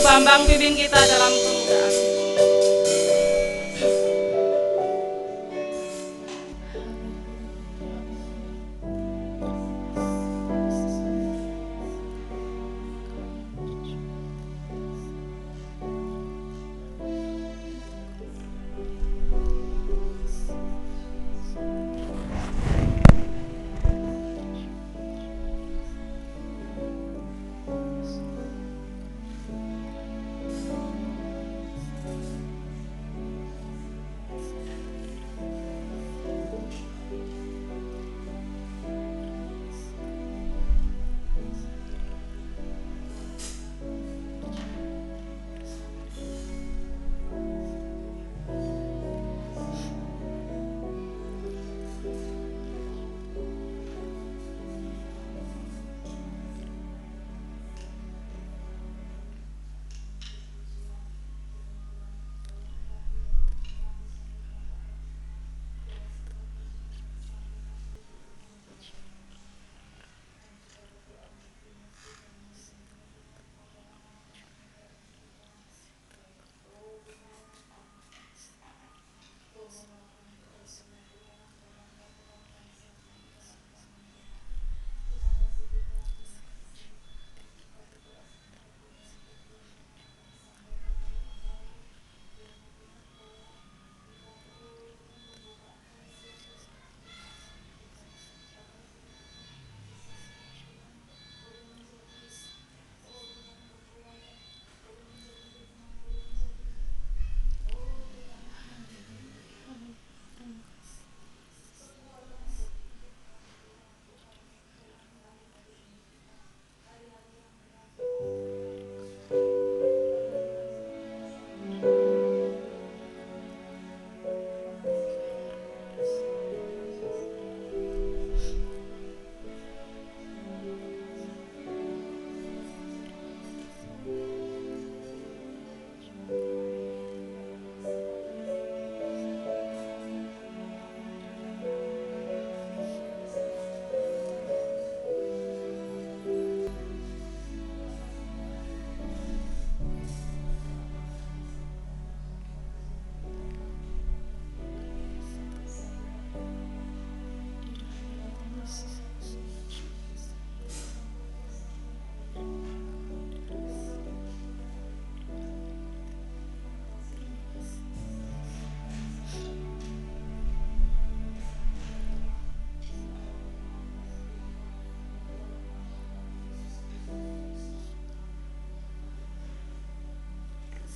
Bambang pimpin kita dalam kemudahan.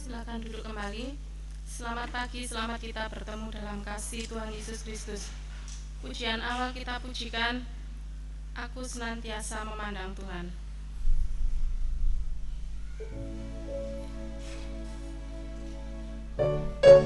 Silakan duduk kembali. Selamat pagi, selamat kita bertemu dalam kasih Tuhan Yesus Kristus. Pujian awal kita pujikan, aku senantiasa memandang Tuhan. Goyang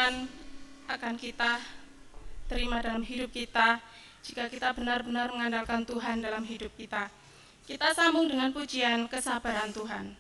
Tuhan akan kita terima dalam hidup kita jika kita benar-benar mengandalkan Tuhan dalam hidup kita. Kita sambung dengan pujian kesabaran Tuhan.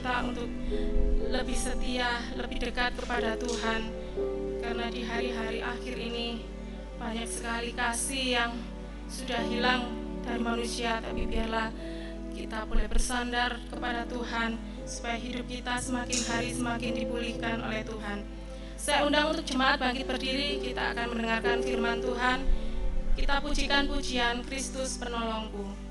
kita untuk lebih setia, lebih dekat kepada Tuhan. Karena di hari-hari akhir ini banyak sekali kasih yang sudah hilang dari manusia, tapi biarlah kita boleh bersandar kepada Tuhan supaya hidup kita semakin hari semakin dipulihkan oleh Tuhan. Saya undang untuk jemaat bangkit berdiri, kita akan mendengarkan firman Tuhan. Kita pujikan pujian Kristus Penolongku.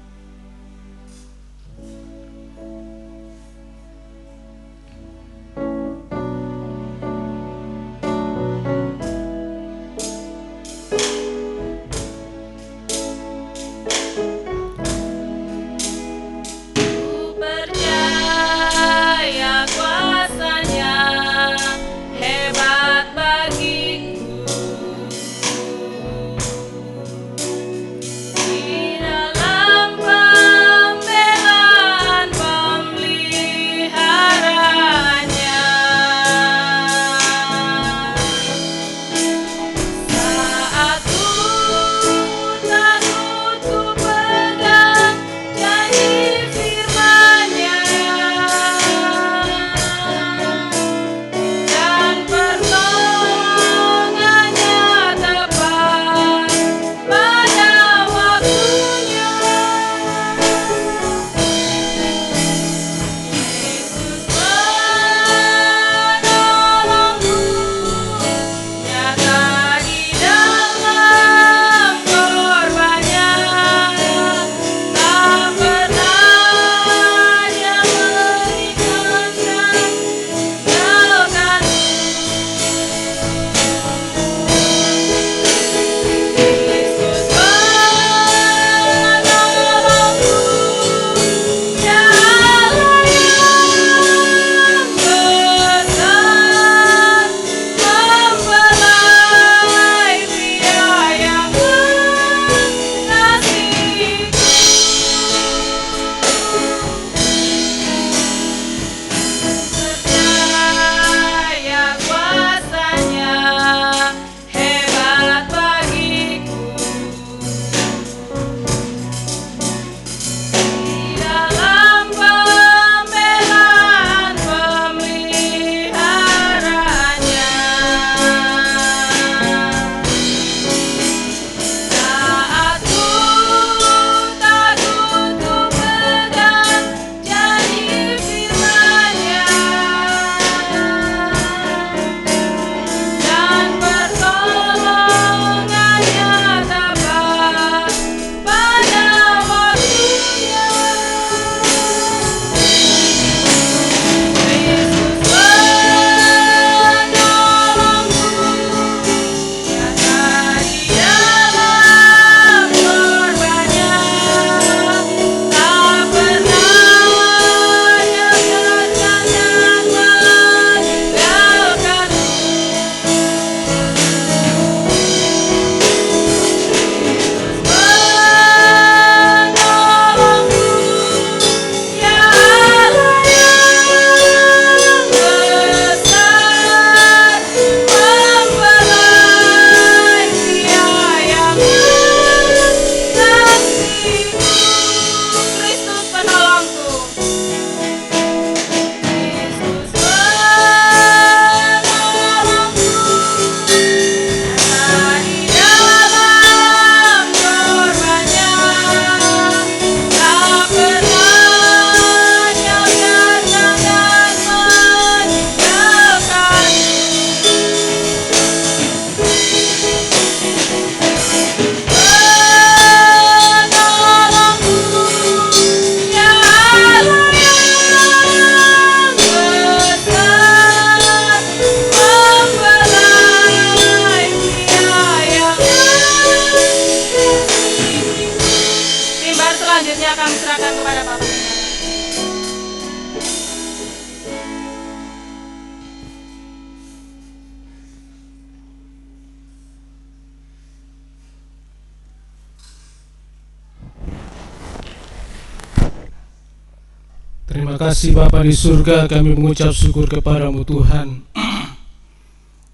Terima kasih Bapa di surga, kami mengucap syukur kepadamu Tuhan.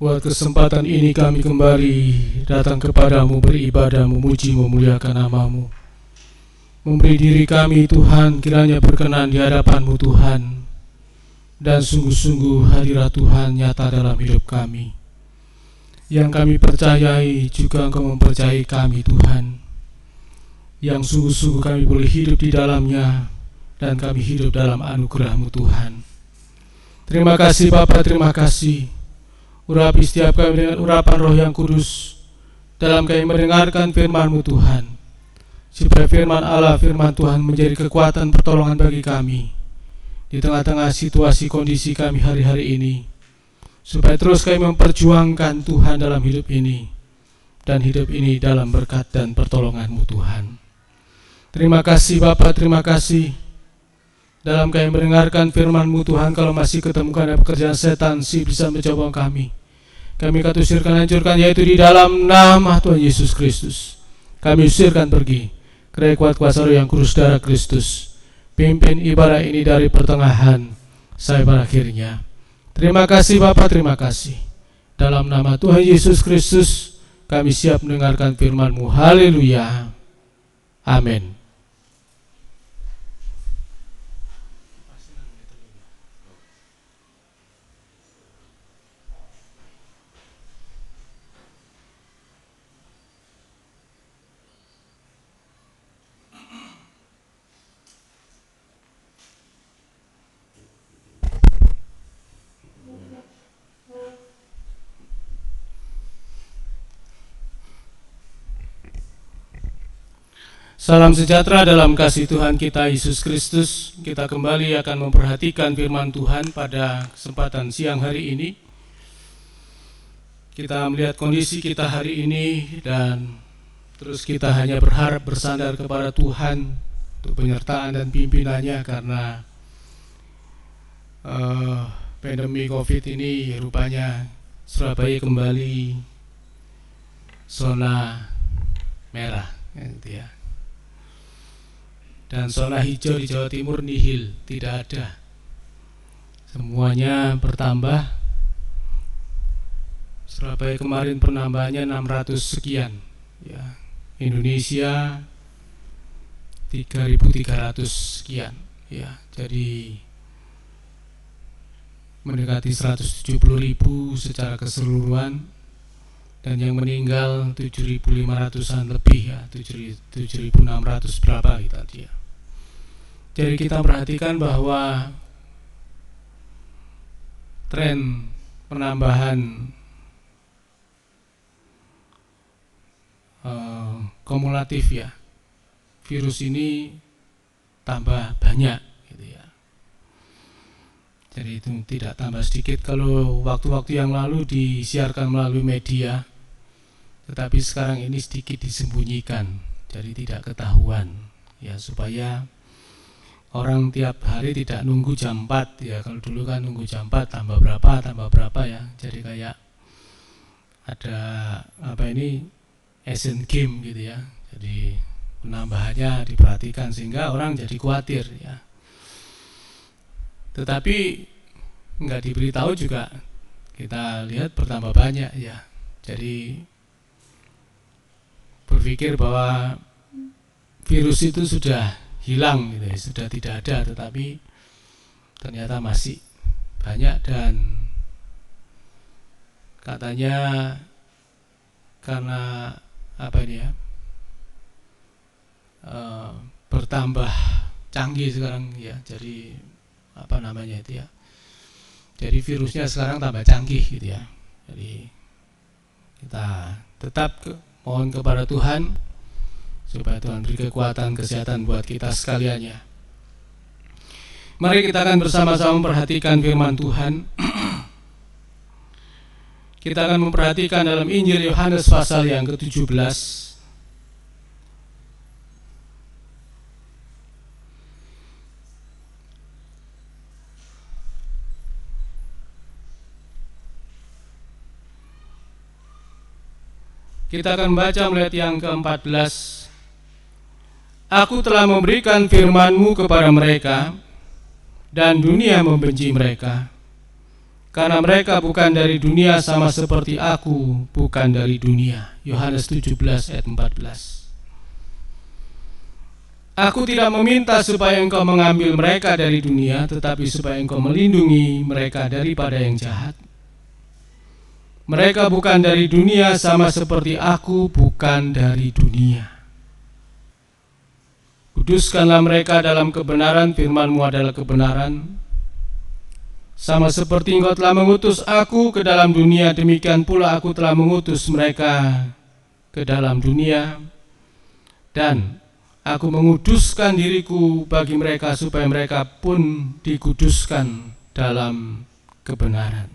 Buat kesempatan ini kami kembali datang kepadamu, beribadah, memuji, memuliakan namamu. Memberi diri kami Tuhan, kiranya berkenan di hadapanmu Tuhan. dan sungguh-sungguh hadirat Tuhan nyata dalam hidup kami. Yang kami percayai juga Engkau mempercayai kami, Tuhan, yang sungguh-sungguh kami boleh hidup di dalamnya, dan kami hidup dalam anugerah-Mu, Tuhan. Terima kasih Bapa, terima kasih. Urapi setiap kami dengan urapan Roh yang kudus dalam kami mendengarkan firman-Mu, Tuhan, supaya firman Allah, firman Tuhan menjadi kekuatan pertolongan bagi kami di tengah-tengah situasi kondisi kami hari-hari ini, supaya terus kami memperjuangkan Tuhan dalam hidup ini, dan hidup ini dalam berkat dan pertolongan-Mu, Tuhan. Terima kasih Bapa, terima kasih dalam kami mendengarkan firman-Mu, Tuhan. Kalau masih ketemukan ada pekerjaan setan si bisa mencoba kami kata usirkan, hancurkan, yaitu di dalam nama Tuhan Yesus Kristus. Kami usirkan pergi kerai kuat kuasa Roh yang kudus darah Kristus. Pimpin ibadah ini dari pertengahan sampai pada akhirnya. Terima kasih Bapa, terima kasih. Dalam nama Tuhan Yesus Kristus kami siap mendengarkan firman-Mu. Haleluya. Amin. Salam sejahtera dalam kasih Tuhan kita Yesus Kristus. Kita kembali akan memperhatikan firman Tuhan pada kesempatan siang hari ini. Kita melihat kondisi kita hari ini dan terus kita hanya berharap bersandar kepada Tuhan untuk penyertaan dan pimpinannya, karena pandemi COVID ini rupanya Surabaya kembali zona merah, gitu ya. Dan zona hijau di Jawa Timur nihil, tidak ada. Semuanya bertambah. Surabaya kemarin penambahannya 600 sekian, ya. Indonesia 3.300 sekian, ya. Jadi mendekati 170.000 secara keseluruhan. Dan yang meninggal 7.500-an lebih, ya, 7.600 berapa kita dia. Jadi kita perhatikan bahwa tren penambahan kumulatif, ya, virus ini tambah banyak, gitu ya. Jadi itu tidak tambah sedikit. Kalau waktu-waktu yang lalu disiarkan melalui media, tetapi sekarang ini sedikit disembunyikan, jadi tidak ketahuan, ya, supaya orang tiap hari tidak nunggu jam 4, ya. Kalau dulu kan nunggu jam 4 tambah berapa, ya. Jadi kayak ada Asian Game, gitu ya. Jadi penambahannya diperhatikan sehingga orang jadi khawatir, ya. Tetapi nggak diberitahu juga, kita lihat bertambah banyak, ya. Jadi berpikir bahwa virus itu sudah hilang, gitu ya, sudah tidak ada, tetapi ternyata masih banyak. Dan katanya karena bertambah canggih sekarang, ya. Jadi jadi virusnya sekarang tambah canggih, gitu ya. Jadi kita tetap mohon kepada Tuhan supaya Tuhan beri kekuatan, kesehatan buat kita sekalian, ya. Mari kita akan bersama-sama memperhatikan firman Tuhan. Kita akan memperhatikan dalam Injil Yohanes pasal yang ke-17. Kita akan baca melihat yang ke-14. Aku telah memberikan firman-Mu kepada mereka, dan dunia membenci mereka, karena mereka bukan dari dunia sama seperti aku bukan dari dunia. Yohanes 17 ayat 14. Aku tidak meminta supaya engkau mengambil mereka dari dunia, tetapi supaya engkau melindungi mereka daripada yang jahat. Mereka bukan dari dunia, sama seperti aku bukan dari dunia. Kuduskanlah mereka dalam kebenaran, firman-Mu adalah kebenaran. Sama seperti engkau telah mengutus aku ke dalam dunia, demikian pula aku telah mengutus mereka ke dalam dunia. Dan aku menguduskan diriku bagi mereka, supaya mereka pun dikuduskan dalam kebenaran.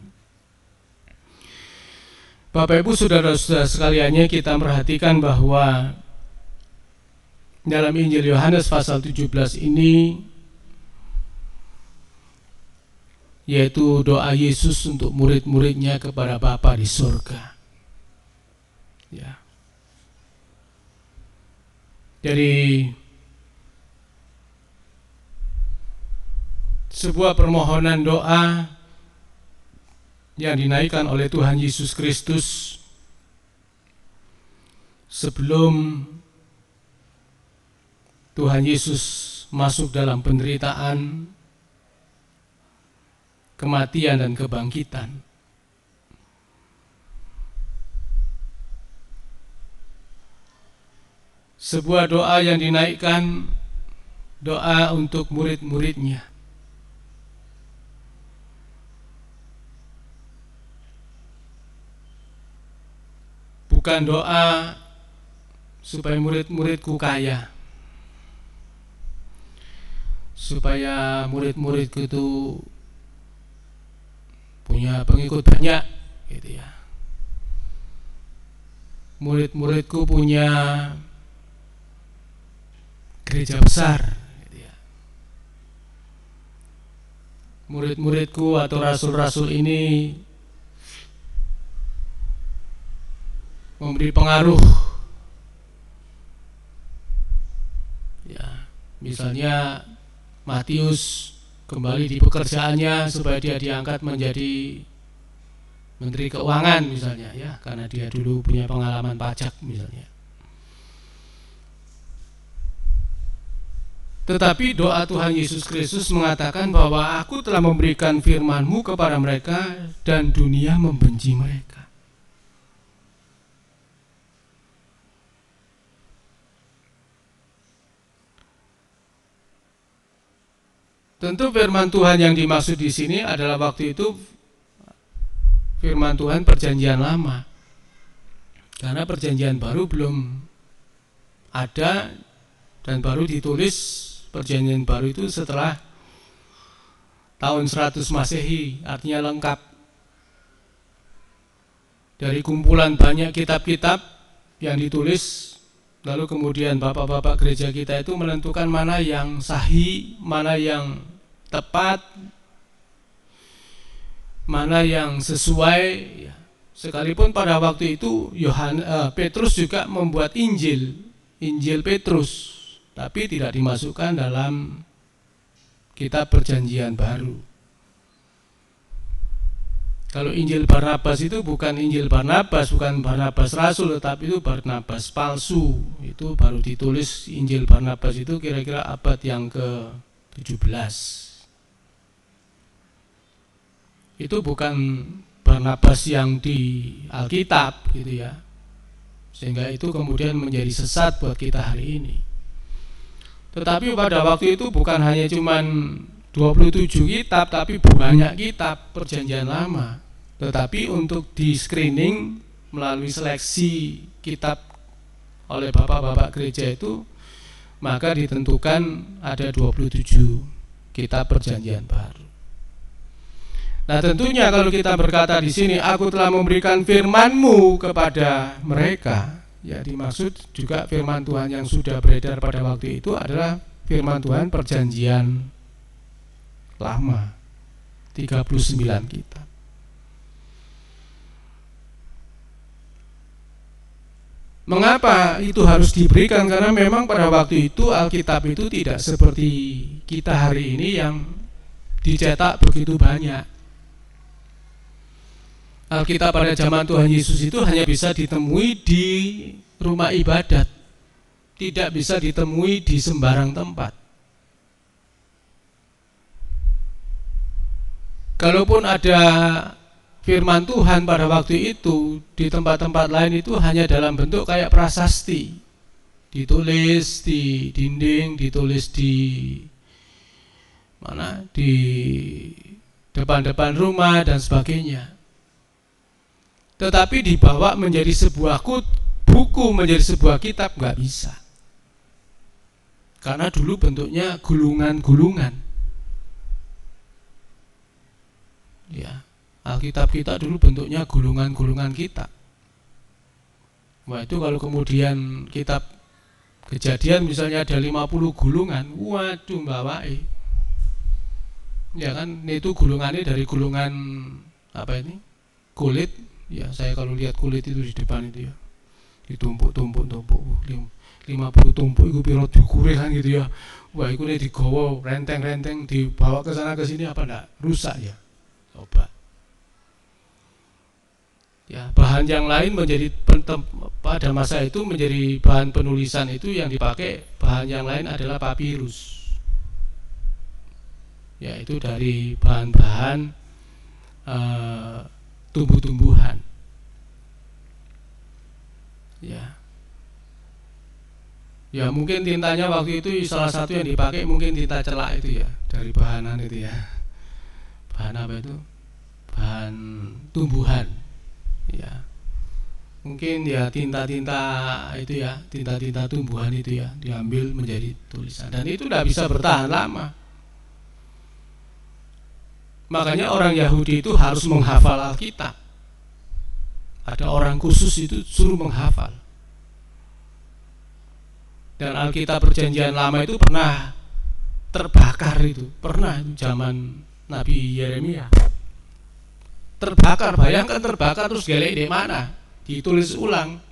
Bapak Ibu saudara-saudara sekaliannya, kita perhatikan bahwa dalam Injil Yohanes pasal 17 ini, yaitu doa Yesus untuk murid-muridnya kepada Bapa di surga. Ya. Jadi sebuah permohonan doa yang dinaikkan oleh Tuhan Yesus Kristus sebelum Tuhan Yesus masuk dalam penderitaan, kematian dan kebangkitan. Sebuah doa yang dinaikkan, doa untuk murid-muridnya. Bukan doa supaya murid-muridku kaya, supaya murid-muridku itu punya pengikut banyak, gitu ya. Murid-muridku punya gereja besar, gitu ya. Murid-muridku atau rasul-rasul ini memberi pengaruh, ya. Misalnya Matius kembali di pekerjaannya supaya dia diangkat menjadi Menteri Keuangan misalnya, ya, karena dia dulu punya pengalaman pajak misalnya. Tetapi doa Tuhan Yesus Kristus mengatakan bahwa aku telah memberikan firman-Mu kepada mereka dan dunia membenci mereka. Tentu firman Tuhan yang dimaksud di sini adalah waktu itu firman Tuhan perjanjian lama. Karena perjanjian baru belum ada dan baru ditulis. Perjanjian baru itu setelah tahun 100 Masehi, artinya lengkap. Dari kumpulan banyak kitab-kitab yang ditulis, lalu kemudian bapak-bapak gereja kita itu menentukan mana yang sahih, mana yang tepat, mana yang sesuai. Sekalipun pada waktu itu Petrus juga membuat Injil Petrus, tapi tidak dimasukkan dalam kitab perjanjian baru. Kalau Injil Barnabas itu bukan Injil Barnabas, bukan Barnabas Rasul, tetapi itu Barnabas palsu. Itu baru ditulis Injil Barnabas itu kira-kira abad yang ke-17. Itu bukan Barnabas yang di Alkitab, gitu ya. Sehingga itu kemudian menjadi sesat buat kita hari ini. Tetapi pada waktu itu bukan hanya cuman 27 kitab, tapi banyak kitab perjanjian lama. Tetapi untuk di screening melalui seleksi kitab oleh bapak-bapak gereja itu, maka ditentukan ada 27 kitab perjanjian baru. Nah, tentunya kalau kita berkata di sini, aku telah memberikan firman-Mu kepada mereka, ya dimaksud juga firman Tuhan yang sudah beredar pada waktu itu adalah firman Tuhan perjanjian lama, 39 kitab. Mengapa itu harus diberikan? Karena memang pada waktu itu Alkitab itu tidak seperti kita hari ini yang dicetak begitu banyak. Alkitab pada zaman Tuhan Yesus itu hanya bisa ditemui di rumah ibadat. tidak bisa ditemui di sembarang tempat. Kalaupun ada firman Tuhan pada waktu itu, di tempat-tempat lain itu hanya dalam bentuk kayak prasasti, ditulis di dinding, ditulis di mana, di depan-depan rumah dan sebagainya. Tetapi dibawa menjadi sebuah buku, menjadi sebuah kitab, nggak bisa. Karena dulu bentuknya gulungan-gulungan. Ya, Alkitab kita dulu bentuknya gulungan-gulungan kitab. Wah, itu kalau kemudian kitab Kejadian misalnya ada 50 gulungan, waduh mbawai. Ya kan, itu gulungannya dari gulungan apa ini? Kulit. Ya, saya kalau lihat kulit itu di depan itu ya, ditumpuk-tumpuk, 50 tumpuk itu piro dukure kan gitu ya. Wah, itu digawa renteng-renteng dibawa ke sana ke sini apa enggak rusak ya? Coba. Ya, bahan yang lain menjadi pada masa itu menjadi bahan penulisan itu yang dipakai, bahan yang lain adalah papirus. Yaitu dari bahan-bahan tumbuh-tumbuhan. Ya mungkin tintanya waktu itu salah satu yang dipakai mungkin tinta celak itu ya, dari bahanan itu ya. Bahan apa itu? Bahan tumbuhan. Ya. Mungkin ya tinta-tinta itu ya, tinta-tinta tumbuhan itu ya, diambil menjadi tulisan. Dan itu tidak bisa bertahan lama. Makanya orang Yahudi itu harus menghafal Alkitab. Ada orang khusus itu suruh menghafal. Dan Alkitab Perjanjian Lama itu pernah terbakar itu, pernah itu zaman Nabi Yeremia. Terbakar, bayangkan terbakar terus gelek di mana? Ditulis ulang.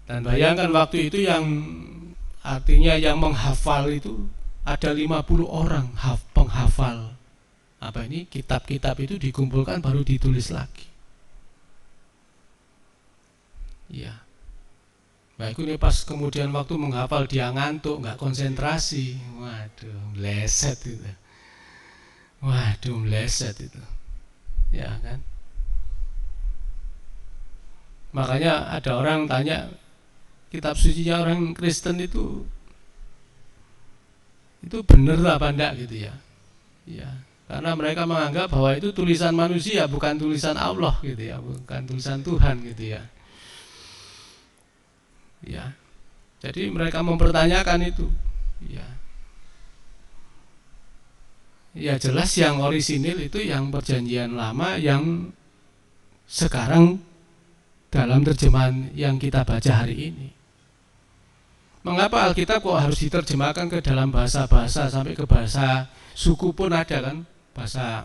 Dan bayangkan waktu itu yang artinya yang menghafal itu ada 50 orang penghafal. Apa ini? Kitab-kitab itu dikumpulkan baru ditulis lagi. Ya. Baik, ini pas kemudian waktu menghafal dia ngantuk, nggak konsentrasi. Waduh, meleset itu. Waduh, meleset itu. Ya kan? Makanya ada orang tanya, kitab sucinya orang Kristen itu benar apa enggak gitu ya. Ya, karena mereka menganggap bahwa itu tulisan manusia, bukan tulisan Allah gitu ya, bukan tulisan Tuhan gitu ya. Ya. Jadi mereka mempertanyakan itu. Ya. Ya jelas yang orisinil itu yang Perjanjian Lama yang sekarang dalam terjemahan yang kita baca hari ini. Mengapa Alkitab kok harus diterjemahkan ke dalam bahasa-bahasa sampai ke bahasa suku pun ada kan? Bahasa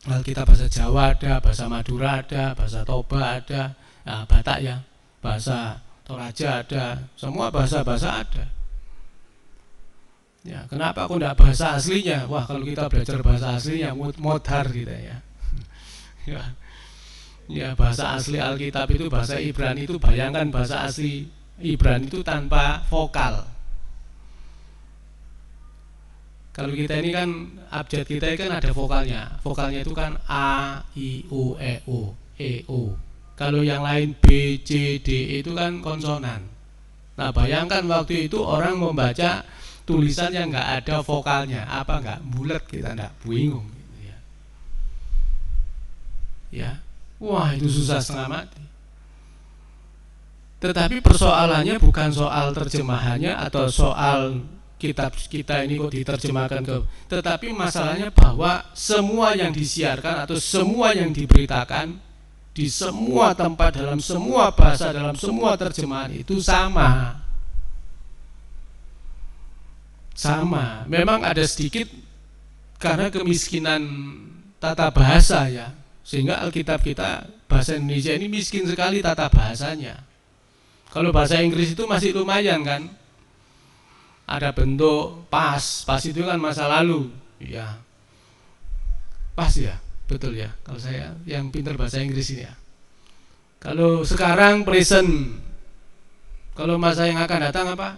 Alkitab bahasa Jawa ada, bahasa Madura ada, bahasa Toba ada, nah, Batak ya, bahasa Toraja ada, semua bahasa-bahasa ada. Ya, kenapa aku tidak bahasa aslinya? Wah, kalau kita belajar bahasa aslinya modar kita ya. Ya, bahasa asli Alkitab itu bahasa Ibrani itu, bayangkan bahasa asli Ibrani itu tanpa vokal. Kalau kita ini kan abjad kita kan ada vokalnya. Vokalnya itu kan A, I, U, E, O, E, O. Kalau yang lain B, C, D itu kan konsonan. Nah, bayangkan waktu itu orang membaca tulisan yang nggak ada vokalnya, apa nggak bulat, kita nggak bingung gitu ya. Ya, wah itu susah setengah mati. Tetapi persoalannya bukan soal terjemahannya atau soal kitab kita ini kok diterjemahkan ke, tetapi masalahnya bahwa semua yang disiarkan atau semua yang diberitakan di semua tempat, dalam semua bahasa, dalam semua terjemahan itu sama. Sama. Memang ada sedikit karena kemiskinan tata bahasa ya, sehingga Alkitab kita bahasa Indonesia ini miskin sekali tata bahasanya. Kalau bahasa Inggris itu masih lumayan kan, ada bentuk pas itu kan masa lalu ya, pas ya, betul ya, kalau saya yang pintar bahasa Inggris ini ya. Kalau sekarang present Kalau masa yang akan datang apa?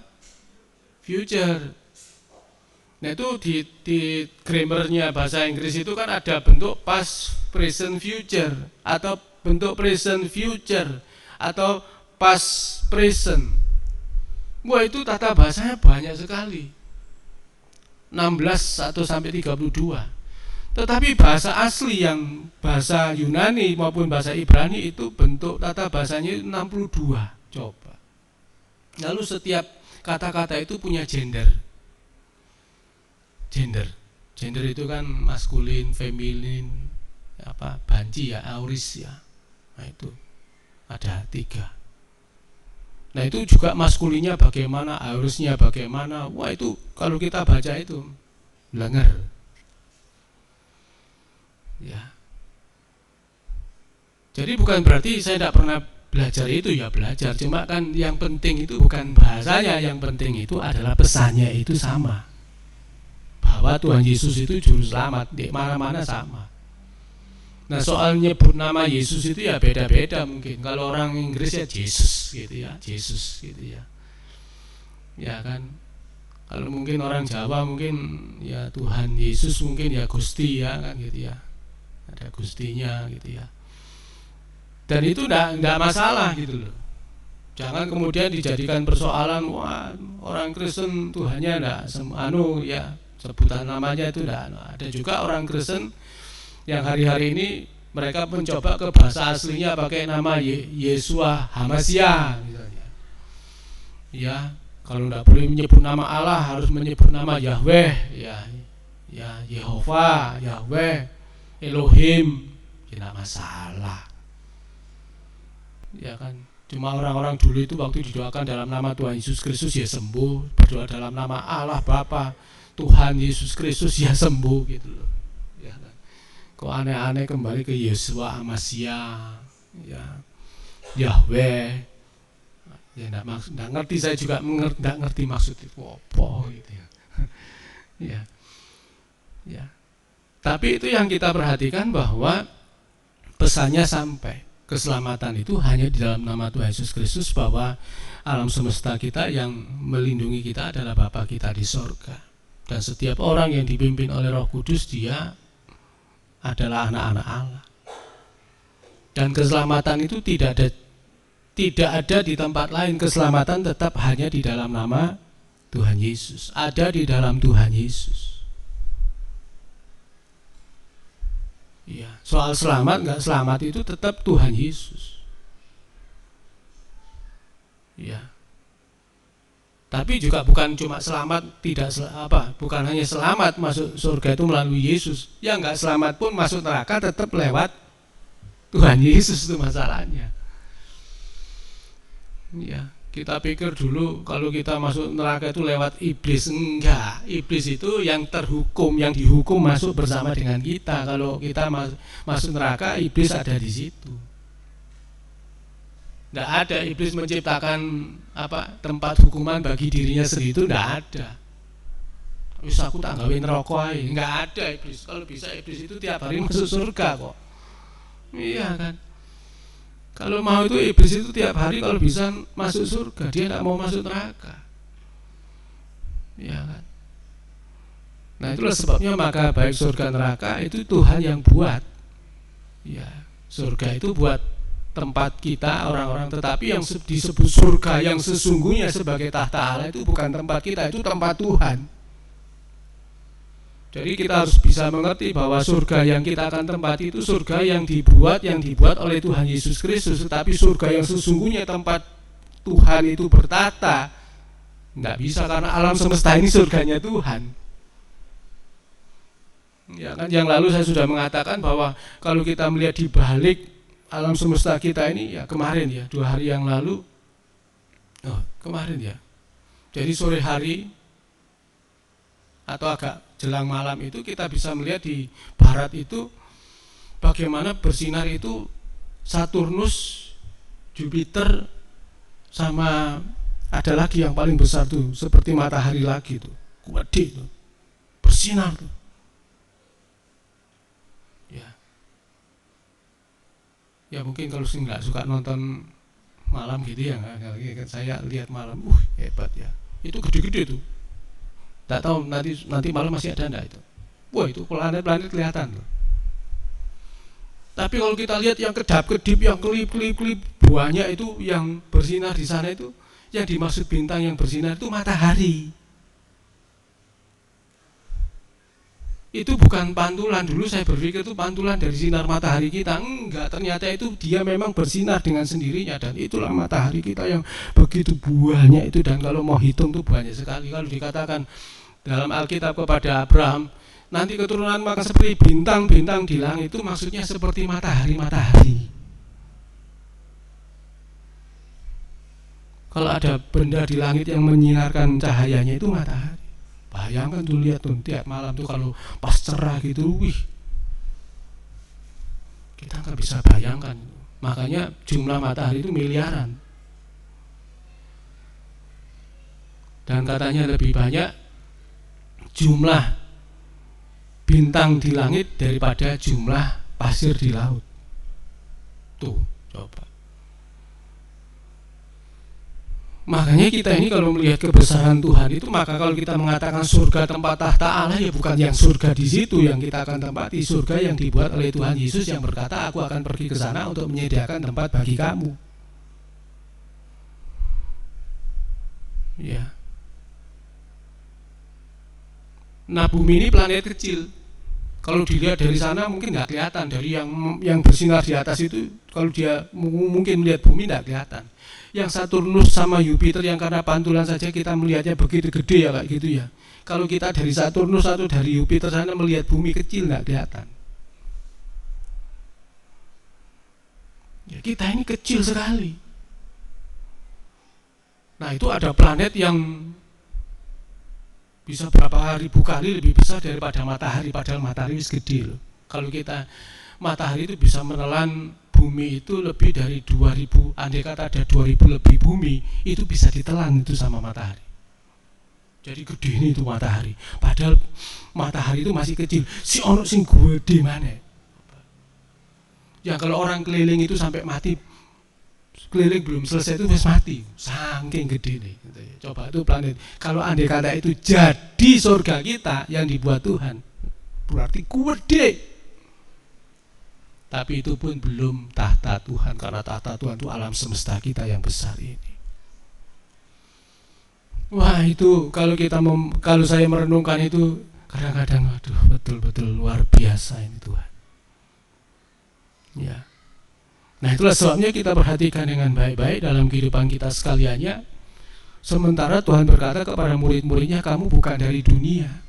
Future. Nah itu di grammarnya bahasa Inggris itu kan ada bentuk past, present, future, atau bentuk present, future, atau past, present. Wah itu tata bahasanya banyak sekali, 16 atau sampai 32. Tetapi bahasa asli yang bahasa Yunani maupun bahasa Ibrani itu bentuk tata bahasanya 62. Coba. Lalu setiap kata-kata itu punya gender. Gender itu kan maskulin, feminin, banci ya, auris ya. Nah itu ada 3. Nah itu juga maskulinnya bagaimana, aurisnya bagaimana. Wah itu kalau kita baca itu blenger. Ya. Jadi bukan berarti saya tidak pernah belajar itu, ya belajar. Cuma kan yang penting itu bukan bahasanya, yang penting itu adalah pesannya itu sama. Bahwa Tuhan Yesus itu juru selamat, di mana-mana sama. Nah soal nyebut nama Yesus itu ya beda-beda mungkin. Kalau orang Inggris ya Jesus gitu ya, Jesus gitu ya. Ya kan. Kalau mungkin orang Jawa mungkin ya Tuhan Yesus, mungkin ya Gusti ya kan gitu ya. Ada Gustinya gitu ya. Dan itu enggak masalah gitu loh. Jangan kemudian dijadikan persoalan, wah orang Kristen Tuhannya enggak ya sebutan namanya itu enggak. Ada juga orang Kristen yang hari-hari ini mereka mencoba ke bahasa aslinya pakai nama Yesua Hamasia misalnya. Ya, kalau tidak boleh menyebut nama Allah harus menyebut nama Yahweh, ya Yehova, Yahweh, Elohim, tidak masalah. Ya kan, cuma orang-orang dulu itu waktu didoakan dalam nama Tuhan Yesus Kristus ya sembuh, berdoa dalam nama Allah Bapa, Tuhan Yesus Kristus ya sembuh gitu loh. Ya kan. Kok aneh-aneh kembali ke Yesua Hamasia, ya Yahweh. Ya enggak ngerti, saya juga enggak ngerti maksud itu apa gitu ya. Ya. Tapi itu yang kita perhatikan bahwa pesannya sampai. Keselamatan itu hanya di dalam nama Tuhan Yesus Kristus, bahwa alam semesta kita yang melindungi kita adalah Bapa kita di sorga. Dan setiap orang yang dipimpin oleh Roh Kudus dia adalah anak-anak Allah. Dan keselamatan itu tidak ada di tempat lain. Keselamatan tetap hanya di dalam nama Tuhan Yesus. Ada di dalam Tuhan Yesus. Ya, soal selamat nggak selamat itu tetap Tuhan Yesus. Ya. Tapi juga bukan cuma selamat, bukan hanya selamat masuk surga itu melalui Yesus. Yang nggak selamat pun masuk neraka tetap lewat Tuhan Yesus, itu masalahnya. Ya, kita pikir dulu kalau kita masuk neraka itu lewat iblis. Enggak, iblis itu yang terhukum, yang dihukum masuk bersama dengan kita. Kalau kita masuk neraka, iblis ada di situ. Enggak ada iblis menciptakan tempat hukuman bagi dirinya sendiri, itu enggak ada. Wis aku tak gawe neraka ae, enggak ada iblis. Kalau bisa iblis itu tiap hari masuk surga kok. Iya kan? Kalau mau itu iblis itu tiap hari kalau bisa masuk surga, dia tidak mau masuk neraka. Ya kan? Nah itulah sebabnya maka baik surga neraka itu Tuhan yang buat. Ya, surga itu buat tempat kita orang-orang, tetapi yang disebut surga yang sesungguhnya sebagai tahta Allah itu bukan tempat kita, itu tempat Tuhan. Jadi kita harus bisa mengerti bahwa surga yang kita akan tempati itu surga yang dibuat oleh Tuhan Yesus Kristus. Tetapi surga yang sesungguhnya tempat Tuhan itu bertata nggak bisa, karena alam semesta ini surganya Tuhan. Ya kan, yang lalu saya sudah mengatakan bahwa kalau kita melihat di balik alam semesta kita ini, ya kemarin ya 2 hari yang lalu, kemarin ya, jadi sore hari atau agak jelang malam itu kita bisa melihat di barat itu bagaimana bersinar itu Saturnus, Jupiter, sama ada lagi yang paling besar tuh seperti matahari lagi tuh, gede tuh, bersinar tuh. Ya mungkin kalau nggak suka nonton malam gitu ya. Saya lihat malam, hebat ya. Itu gede-gede tuh. Tak tahu nanti malam masih ada enggak itu. Wah, itu planet-planet kelihatan loh. Tapi kalau kita lihat yang kedap-kedip, yang kelip-kelip banyak itu yang bersinar di sana itu, yang dimaksud bintang yang bersinar itu matahari. Itu bukan pantulan. Dulu saya berpikir itu pantulan dari sinar matahari kita. Enggak, ternyata itu dia memang bersinar dengan sendirinya. Dan itulah matahari kita yang begitu banyak itu. Dan kalau mau hitung itu banyak sekali. Kalau dikatakan dalam Alkitab kepada Abraham, nanti keturunan maka seperti bintang-bintang di langit, itu maksudnya seperti matahari-matahari. Kalau ada benda di langit yang menyinarkan cahayanya itu matahari. Bayangkan tuh, lihat tuh tiap malam tuh kalau pas cerah gitu, kita nggak bisa bayangkan. Makanya jumlah matahari itu miliaran. Dan katanya lebih banyak jumlah bintang di langit daripada jumlah pasir di laut. Tuh, coba. Makanya kita ini kalau melihat kebesaran Tuhan itu, maka kalau kita mengatakan surga tempat tahta Allah, ya bukan yang surga di situ yang kita akan tempati, surga yang dibuat oleh Tuhan Yesus yang berkata, aku akan pergi ke sana untuk menyediakan tempat bagi kamu. Ya. Nah, bumi ini planet kecil. Kalau dilihat dari sana mungkin nggak kelihatan, dari yang bersinar di atas itu, kalau dia mungkin melihat bumi nggak kelihatan. Yang Saturnus sama Jupiter yang karena pantulan saja kita melihatnya begitu gede ya kayak gitu ya. Kalau kita dari Saturnus atau dari Jupiter sana melihat bumi kecil nggak kelihatan. Ya, kita ini kecil sekali. Nah, itu ada planet yang bisa berapa ribu kali lebih besar daripada matahari, padahal matahari wis gede loh. Kalau kita matahari itu bisa menelan bumi itu lebih dari 2000, andai kata ada 2000 lebih bumi, itu bisa ditelan itu sama matahari. Jadi gede ini itu matahari. Padahal matahari itu masih kecil. Si ono sing gede mana? Ya kalau orang keliling itu sampai mati, keliling belum selesai itu wis mati. Saking gede nih. Coba itu planet. Kalau andai kata itu jadi surga kita yang dibuat Tuhan, berarti gede. Tapi itu pun belum tahta Tuhan, karena tahta Tuhan itu alam semesta kita yang besar ini. Wah, itu kalau kalau saya merenungkan itu kadang-kadang, aduh, betul-betul luar biasa ini Tuhan. Ya. Nah, itulah sebabnya kita perhatikan dengan baik-baik dalam kehidupan kita sekaliannya. Sementara Tuhan berkata kepada murid-muridnya, kamu bukan dari dunia.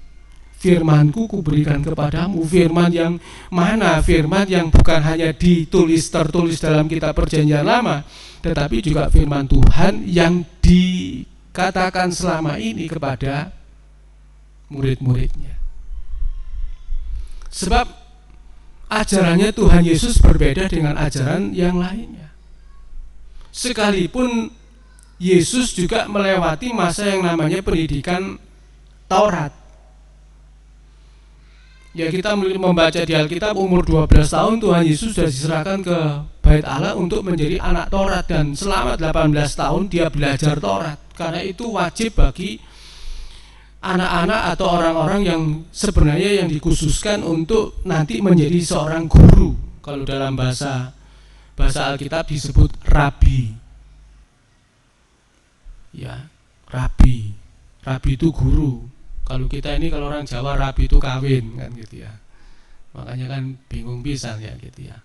Firmanku kuberikan kepadamu. Firman yang mana? Firman yang bukan hanya tertulis dalam kitab perjanjian lama, tetapi juga firman Tuhan yang dikatakan selama ini kepada murid-muridnya. Sebab ajarannya Tuhan Yesus berbeda dengan ajaran yang lainnya. Sekalipun Yesus juga melewati masa yang namanya pendidikan Taurat. Ya, kita membaca di Alkitab umur 12 tahun Tuhan Yesus sudah diserahkan ke Bait Allah untuk menjadi anak Taurat, dan selama 18 tahun dia belajar Taurat. Karena itu wajib bagi anak-anak atau orang-orang yang sebenarnya yang dikhususkan untuk nanti menjadi seorang guru. Kalau dalam bahasa Alkitab disebut rabi. Ya, rabi. Rabi itu guru. Kalau kita ini, kalau orang Jawa, rabi itu kawin kan gitu ya. Makanya kan bingung pisan ya gitu ya.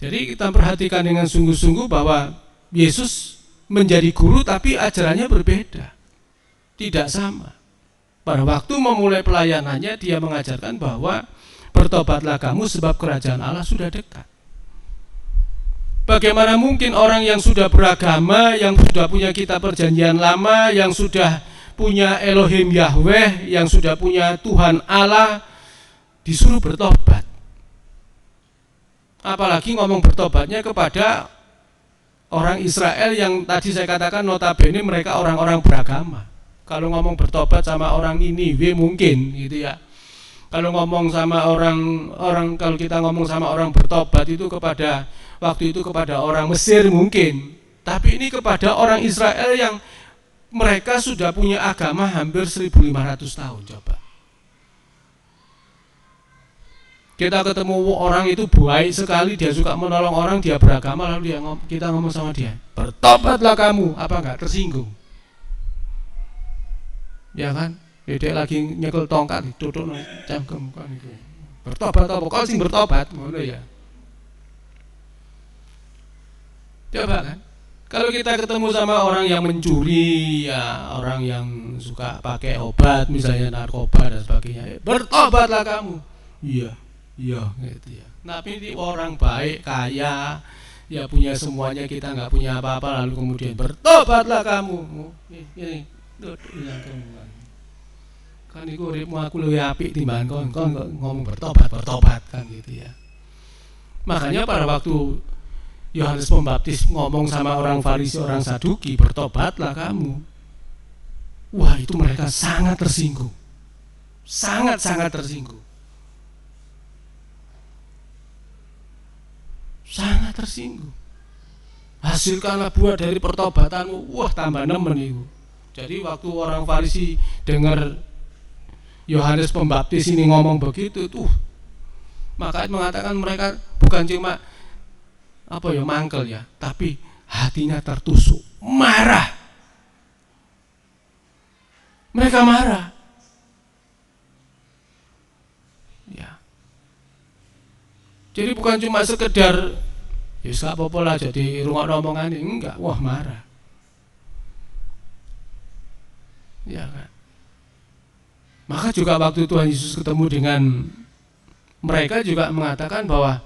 Jadi kita perhatikan dengan sungguh-sungguh bahwa Yesus menjadi guru tapi ajarannya berbeda. Tidak sama. Pada waktu memulai pelayanannya dia mengajarkan bahwa bertobatlah kamu sebab kerajaan Allah sudah dekat. Bagaimana mungkin orang yang sudah beragama, yang sudah punya kitab perjanjian lama, yang sudah punya Elohim Yahweh, yang sudah punya Tuhan Allah, disuruh bertobat? Apalagi ngomong bertobatnya kepada orang Israel yang tadi saya katakan notabene mereka orang-orang beragama. Kalau ngomong bertobat sama orang ini, mungkin gitu ya. Kalau ngomong sama kalau kita ngomong sama orang bertobat itu kepada waktu itu kepada orang Mesir mungkin. Tapi ini kepada orang Israel yang mereka sudah punya agama hampir 1500 tahun. Coba kita ketemu orang itu baik sekali, dia suka menolong orang, dia beragama, lalu kita ngomong sama dia, bertobatlah kamu, apa enggak tersinggung? Ya kan? Dia lagi nyekel tongkat, duduk cangkem kan itu. Bertobat apa? Kau sing bertobat, ngono ya. Coba kan? Kalau kita ketemu sama orang yang mencuri, ya orang yang suka pakai obat, misalnya narkoba dan sebagainya, bertobatlah kamu. Iya, gitu ya. Tapi ini orang baik, kaya, ya punya semuanya, kita nggak punya apa-apa, lalu kemudian bertobatlah kamu. Ini, kan itu uripmu aku luwih apik timbang kon ngomong bertobat kan gitu ya. Makanya pada waktu Yohanes Pembaptis ngomong sama orang Farisi, orang Saduki, bertobatlah kamu. Wah, itu mereka sangat tersinggung. Sangat tersinggung. Sangat tersinggung. Hasilkanlah buah dari pertobatanmu. Wah, tambah nemen itu. Jadi waktu orang Farisi dengar Yohanes Pembaptis ini ngomong begitu tuh, maka mengatakan mereka bukan cuma mangkel ya, tapi hatinya tertusuk, marah. Mereka marah. Ya. Jadi bukan cuma sekedar ya gak apa-apa lah jadi rungokno omongane, enggak, wah marah. Ya kan. Maka juga waktu Tuhan Yesus ketemu dengan mereka juga mengatakan bahwa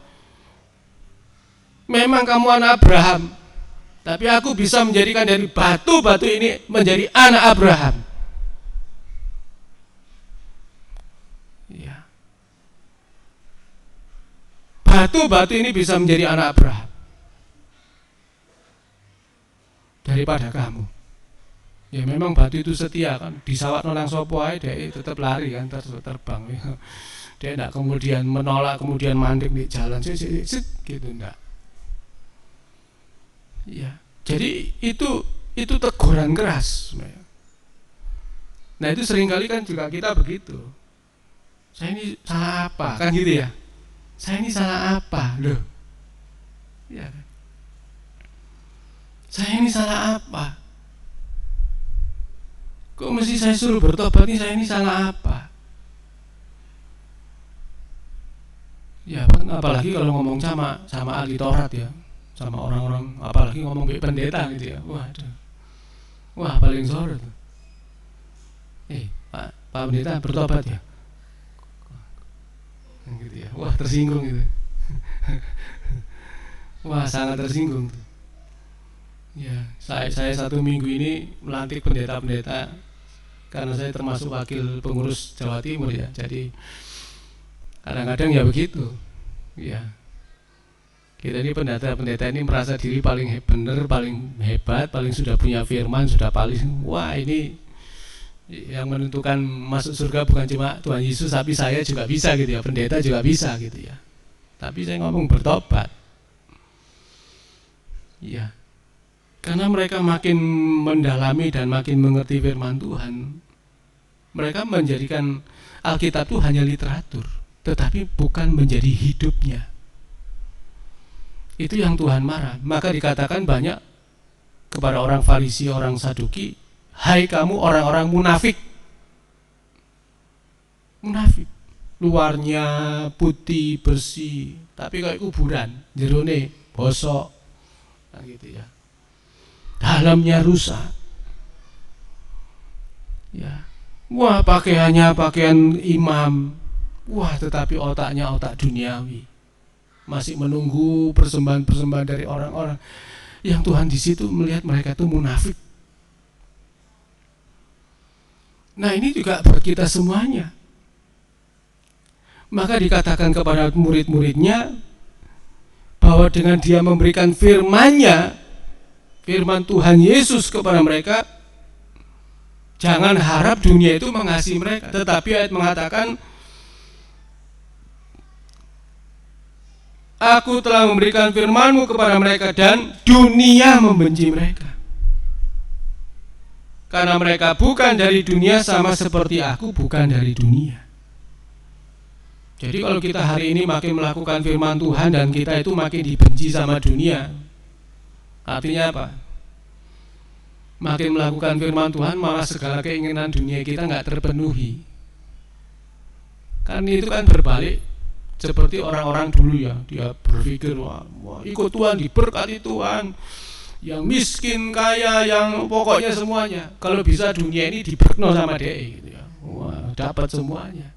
memang kamu anak Abraham, tapi aku bisa menjadikan dari batu-batu ini menjadi anak Abraham. Ya. Batu-batu ini bisa menjadi anak Abraham daripada kamu. Ya memang batu itu setia kan, disawat nang sopo ae dhek tetap lari kan, terbang. Dia enggak kemudian menolak, kemudian mandek di jalan gitu enggak. Ya, jadi itu teguran keras. Nah itu seringkali kan juga kita begitu. Saya ini salah apa? Kan gitu ya. Saya ini salah apa? Loh. Ya kan. Saya ini salah apa? Kok mesti saya suruh bertobat nih, saya ini salah apa? Ya, apalagi kalau ngomong sama ahli Taurat ya, sama orang-orang, apalagi ngomong kayak pendeta gitu ya. Wah paling sore tuh. Pak pendeta bertobat ya. Gitu ya. Wah tersinggung gitu. Wah sangat tersinggung tuh. Ya, saya 1 minggu ini melantik pendeta-pendeta karena saya termasuk wakil pengurus Jawa Timur ya. Jadi kadang-kadang ya begitu. Ya. Kita ini pendeta-pendeta ini merasa diri paling benar, paling hebat, paling sudah punya firman, sudah paling wah ini yang menentukan masuk surga bukan cuma Tuhan Yesus, tapi saya juga bisa gitu ya. Pendeta juga bisa gitu ya. Tapi saya ngomong bertobat. Ya. Karena mereka makin mendalami dan makin mengerti firman Tuhan, mereka menjadikan Alkitab itu hanya literatur, tetapi bukan menjadi hidupnya. Itu yang Tuhan marah. Maka dikatakan banyak kepada orang Farisi, orang Saduki, hai kamu orang-orang munafik. Munafik. Luarnya putih, bersih, tapi kayak kuburan, jerone bosok. Nah, gitu ya. Dalamnya rusak. Ya. Wah, pakaiannya pakaian imam. Wah, tetapi otaknya otak duniawi. Masih menunggu persembahan-persembahan dari orang-orang yang Tuhan di situ melihat mereka itu munafik. Nah, ini juga buat kita semuanya. Maka dikatakan kepada murid-muridnya bahwa dengan dia memberikan firman-Nya, firman Tuhan Yesus kepada mereka, jangan harap dunia itu mengasihi mereka. Tetapi ayat mengatakan Aku telah memberikan firman-Mu kepada mereka dan dunia membenci mereka. Karena mereka bukan dari dunia sama seperti aku bukan dari dunia. Jadi kalau kita hari ini makin melakukan firman Tuhan dan kita itu makin dibenci sama dunia, artinya apa? Makin melakukan firman Tuhan malah segala keinginan dunia kita nggak terpenuhi. Kan itu kan berbalik seperti orang-orang dulu ya, dia berpikir wah ikut Tuhan, diberkati Tuhan, yang miskin, kaya, yang pokoknya semuanya. Kalau bisa dunia ini diberkno sama dia gitu ya. Wah, dapat semuanya.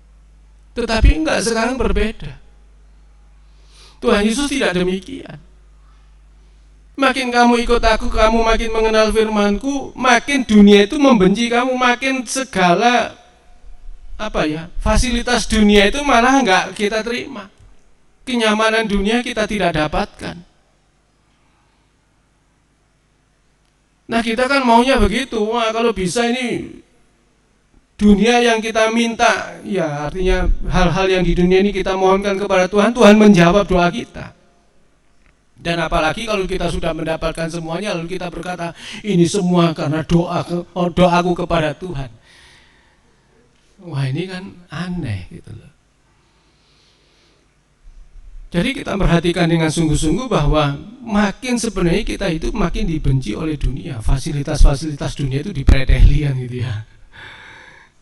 Tetapi enggak, sekarang berbeda. Tuhan Yesus tidak demikian. Makin kamu ikut aku, kamu makin mengenal firman-Ku, makin dunia itu membenci kamu, makin segala fasilitas dunia itu malah enggak kita terima. Kenyamanan dunia kita tidak dapatkan. Nah, kita kan maunya begitu. Wah, kalau bisa ini dunia yang kita minta, ya artinya hal-hal yang di dunia ini kita mohonkan kepada Tuhan, Tuhan menjawab doa kita. Dan apalagi kalau kita sudah mendapatkan semuanya lalu kita berkata ini semua karena doaku kepada Tuhan. Wah, ini kan aneh gitu loh. Jadi kita perhatikan dengan sungguh-sungguh bahwa makin sebenarnya kita itu makin dibenci oleh dunia. Fasilitas-fasilitas dunia itu dipretelian gitu ya.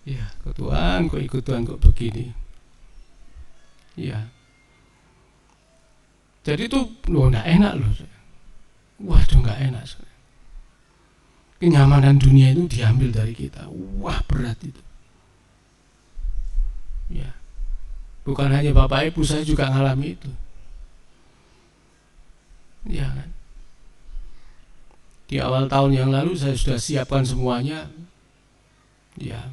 Ya, kok Tuhan, kok ikut Tuhan kok begini. Ya. Jadi itu enggak enak loh. Waduh, enggak enak. Kenyamanan dunia itu diambil dari kita. Wah, berat itu. Ya. Bukan hanya Bapak Ibu, saya juga ngalami itu. Ya kan. Di awal tahun yang lalu saya sudah siapkan semuanya. Ya.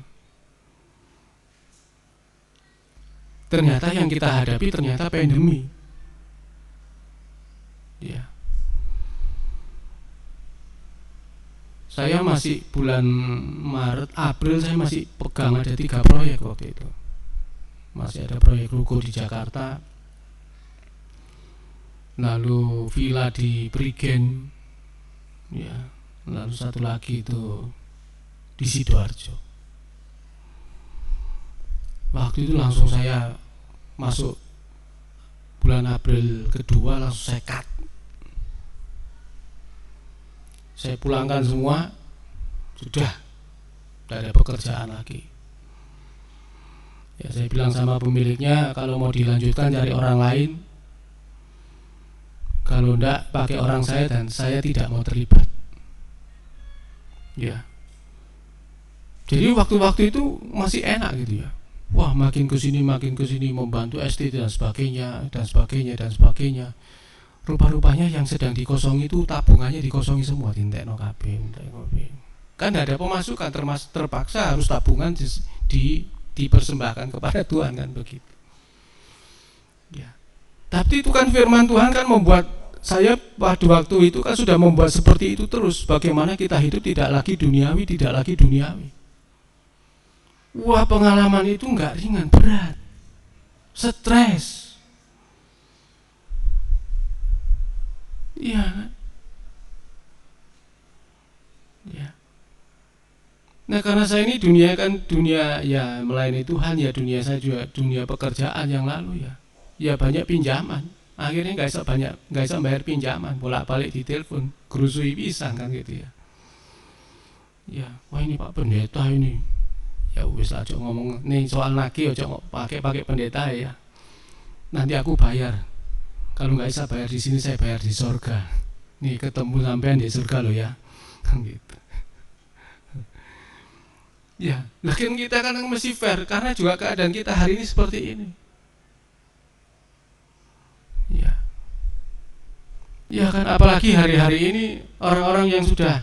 Ternyata yang kita hadapi ternyata pandemi. Ya. Saya masih bulan Maret, April saya masih pegang ada 3 proyek waktu itu. Masih ada proyek ruko di Jakarta, lalu villa di Prigen, ya, lalu satu lagi itu di Sidoarjo. Waktu itu langsung saya masuk bulan April kedua langsung saya cut. Saya pulangkan semua, sudah tidak ada pekerjaan lagi. Ya, saya bilang sama pemiliknya kalau mau dilanjutkan cari orang lain, kalau enggak pakai orang saya dan saya tidak mau terlibat. Ya. Jadi waktu-waktu itu masih enak gitu ya. Wah, makin kesini membantu ST dan sebagainya. Rupa-rupanya yang sedang dikosongi itu tabungannya dikosongi semua, dintekno kabeh. Kan tidak ada pemasukan, terpaksa harus tabungan dipersembahkan kepada Tuhan kan begitu. Ya. Tapi itu kan firman Tuhan kan membuat saya pada waktu itu kan sudah membuat seperti itu terus. Bagaimana kita hidup tidak lagi duniawi. Wah, pengalaman itu enggak ringan, berat. Stres. Iya kan? Ya. Nah, karena saya ini dunia ya melayani Tuhan, ya dunia saya juga dunia pekerjaan yang lalu ya banyak pinjaman. Akhirnya nggak bisa bayar pinjaman, bolak-balik ditelepon, gerusui pisang kan gitu ya. Ya, wah ini Pak Pendeta ini, ya wis lah cok ngomong nih soal nagih cok pakai pendeta ya. Nanti aku bayar. Kalau nggak bisa bayar di sini saya bayar di surga. Nih ketemu sampean di surga loh ya, kan gitu. Ya, lakin kita kan mesti fair karena juga keadaan kita hari ini seperti ini. Ya. Ya kan, apalagi hari-hari ini orang-orang yang sudah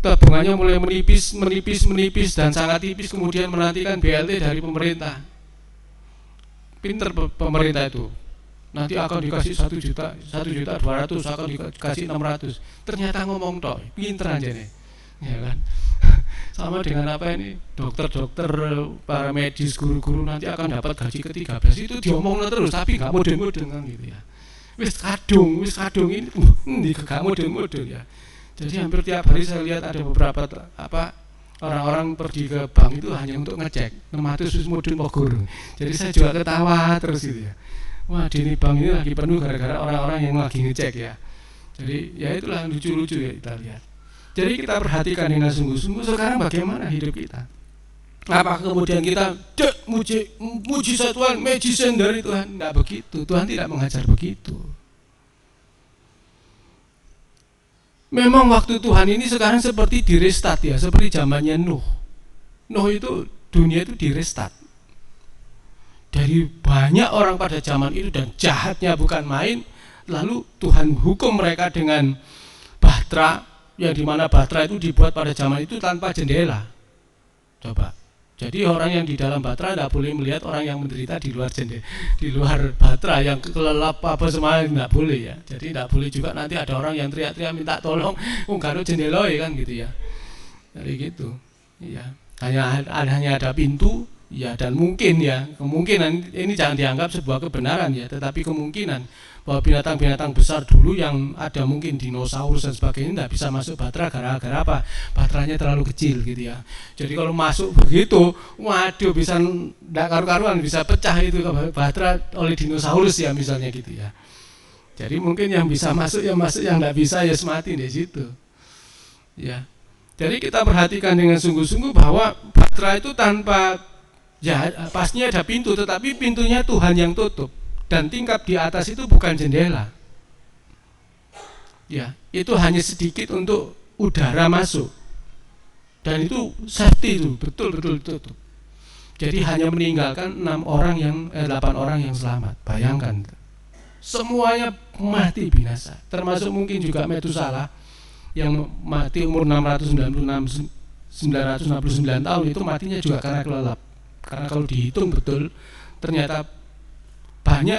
tabungannya mulai menipis dan sangat tipis kemudian menantikan BLT dari pemerintah. Pinter pemerintah itu. Nanti akan dikasih 1.200.000 akan dikasih 600. Ternyata ngomong tok, pinter aja nih. Ya kan? Sama dengan apa ini, dokter-dokter, para medis, guru-guru nanti akan dapat gaji ke-13. Itu diomongin terus, tapi gak mudeng-mudeng kan gitu ya. Wis kadung ini gak mudeng-mudeng ya. Jadi hampir tiap hari saya lihat ada beberapa orang-orang pergi ke bank itu hanya untuk ngecek 600 wis mudeng apa guru. Jadi saya juga ketawa terus gitu ya. Wah, di bank ini lagi penuh gara-gara orang-orang yang lagi ngecek ya. Jadi ya itulah lucu-lucu ya kita lihat. Jadi kita perhatikan dengan sungguh-sungguh sekarang bagaimana hidup kita. Apa kemudian kita mujizat Tuhan, magician dari Tuhan? Tidak begitu. Tuhan tidak mengajar begitu. Memang waktu Tuhan ini sekarang seperti direstart ya, seperti zamannya Nuh. Nuh itu dunia itu direstart. Dari banyak orang pada zaman itu dan jahatnya bukan main, lalu Tuhan hukum mereka dengan bahtera, yang dimana bahtera itu dibuat pada zaman itu tanpa jendela. Coba. Jadi orang yang di dalam bahtera tidak boleh melihat orang yang menderita di luar jendela, di luar bahtera yang kelelap apa semuanya tidak boleh ya. Jadi tidak boleh juga nanti ada orang yang teriak-teriak minta tolong, enggak ada jendela kan gitu ya. Jadi gitu. Iya. Hanya ada pintu ya, dan mungkin ya, kemungkinan ini jangan dianggap sebuah kebenaran ya, tetapi kemungkinan bahwa binatang-binatang besar dulu yang ada mungkin dinosaurus dan sebagainya tidak bisa masuk bahtera gara-gara apa? Bahteranya terlalu kecil gitu ya. Jadi kalau masuk begitu, waduh bisa tidak karu-karuan, bisa pecah itu bahtera oleh dinosaurus ya misalnya gitu ya. Jadi mungkin yang bisa masuk, yang tidak bisa ya mati di situ. Ya. Jadi kita perhatikan dengan sungguh-sungguh bahwa bahtera itu tanpa ya pastinya ada pintu, tetapi pintunya Tuhan yang tutup. Dan tingkap di atas itu bukan jendela. Ya, itu hanya sedikit untuk udara masuk. Dan itu safety itu, betul-betul tutup. Jadi hanya meninggalkan 8 orang yang selamat. Bayangkan. Semuanya mati binasa. Termasuk mungkin juga Metusalah yang mati umur 969 tahun itu matinya juga karena kelelap. Karena kalau dihitung betul ternyata banyak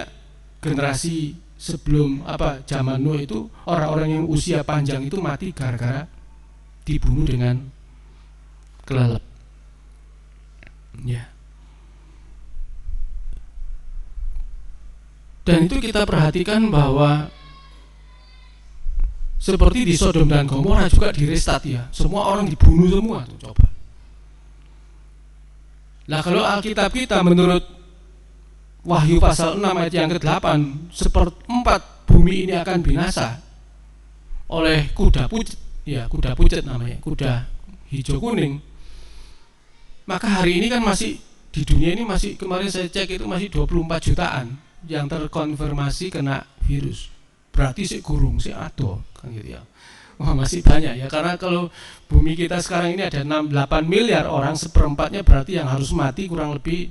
generasi sebelum zaman Nuh itu orang-orang yang usia panjang itu mati gara-gara dibunuh dengan kelelep. Ya. Dan itu kita perhatikan bahwa seperti di Sodom dan Gomora juga direstart ya. Semua orang dibunuh semua tuh, coba. Nah, kalau Alkitab kita menurut Wahyu pasal 6 ayat yang ke-8, 1/4 bumi ini akan binasa oleh kuda pucet namanya, kuda hijau kuning. Maka hari ini kan masih di dunia ini masih, kemarin saya cek itu masih 24 jutaan yang terkonfirmasi kena virus. Berarti si gurung, si ado kan gitu ya. Wah, masih banyak ya, karena kalau bumi kita sekarang ini ada 8 miliar orang, 1/4-nya berarti yang harus mati kurang lebih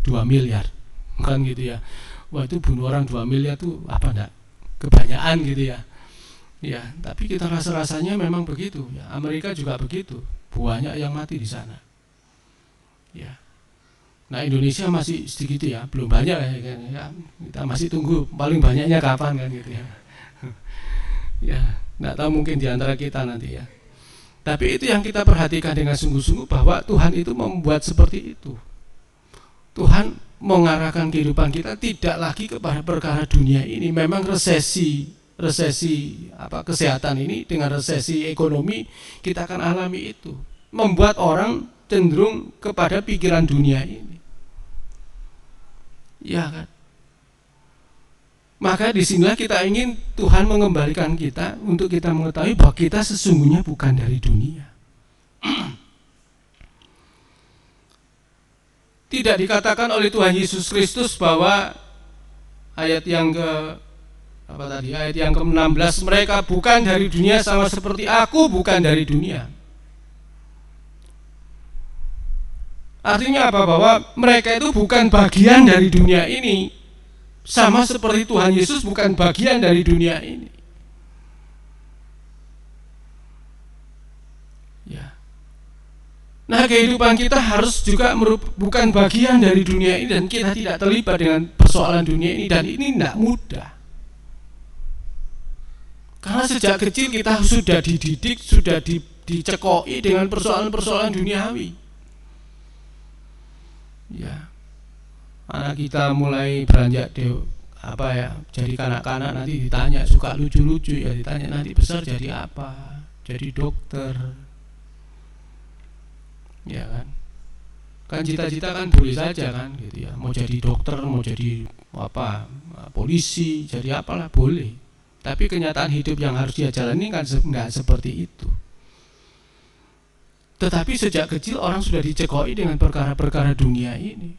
2 miliar. Kan gitu ya. Wah, itu bunuh orang 2 miliar tuh apa enggak? Kebanyakan gitu ya. Ya, tapi kita rasa-rasanya memang begitu ya. Amerika juga begitu. Banyak yang mati di sana. Ya. Nah, Indonesia masih sedikit ya, belum banyak ya. Kita masih tunggu paling banyaknya kapan kan gitu ya. Ya, enggak tahu mungkin di antara kita nanti ya. Tapi itu yang kita perhatikan dengan sungguh-sungguh bahwa Tuhan itu membuat seperti itu. Tuhan mengarahkan kehidupan kita tidak lagi kepada perkara dunia ini. Memang resesi kesehatan ini dengan resesi ekonomi kita akan alami itu, membuat orang cenderung kepada pikiran dunia ini. Ya kan? Maka disinilah kita ingin Tuhan mengembalikan kita untuk kita mengetahui bahwa kita sesungguhnya bukan dari dunia. Tidak dikatakan oleh Tuhan Yesus Kristus bahwa ayat yang ke-16, mereka bukan dari dunia sama seperti aku bukan dari dunia. Artinya apa? Bahwa mereka itu bukan bagian dari dunia ini, sama seperti Tuhan Yesus bukan bagian dari dunia ini. Ya. Nah, kehidupan kita harus juga bukan bagian dari dunia ini, dan kita tidak terlibat dengan persoalan dunia ini, dan ini tidak mudah. Karena sejak kecil kita sudah dididik, sudah dicekoi dengan persoalan-persoalan duniawi. Ya, anak kita mulai beranjak jadi kanak-kanak, nanti ditanya suka lucu-lucu, ya ditanya nanti besar jadi apa, jadi dokter, ya kan cita-cita kan boleh saja kan gitu ya, mau jadi dokter, mau jadi polisi, jadi apalah boleh, tapi kenyataan hidup yang harus dia jalani kan nggak seperti itu. Tetapi sejak kecil orang sudah dicekoi dengan perkara-perkara dunia ini.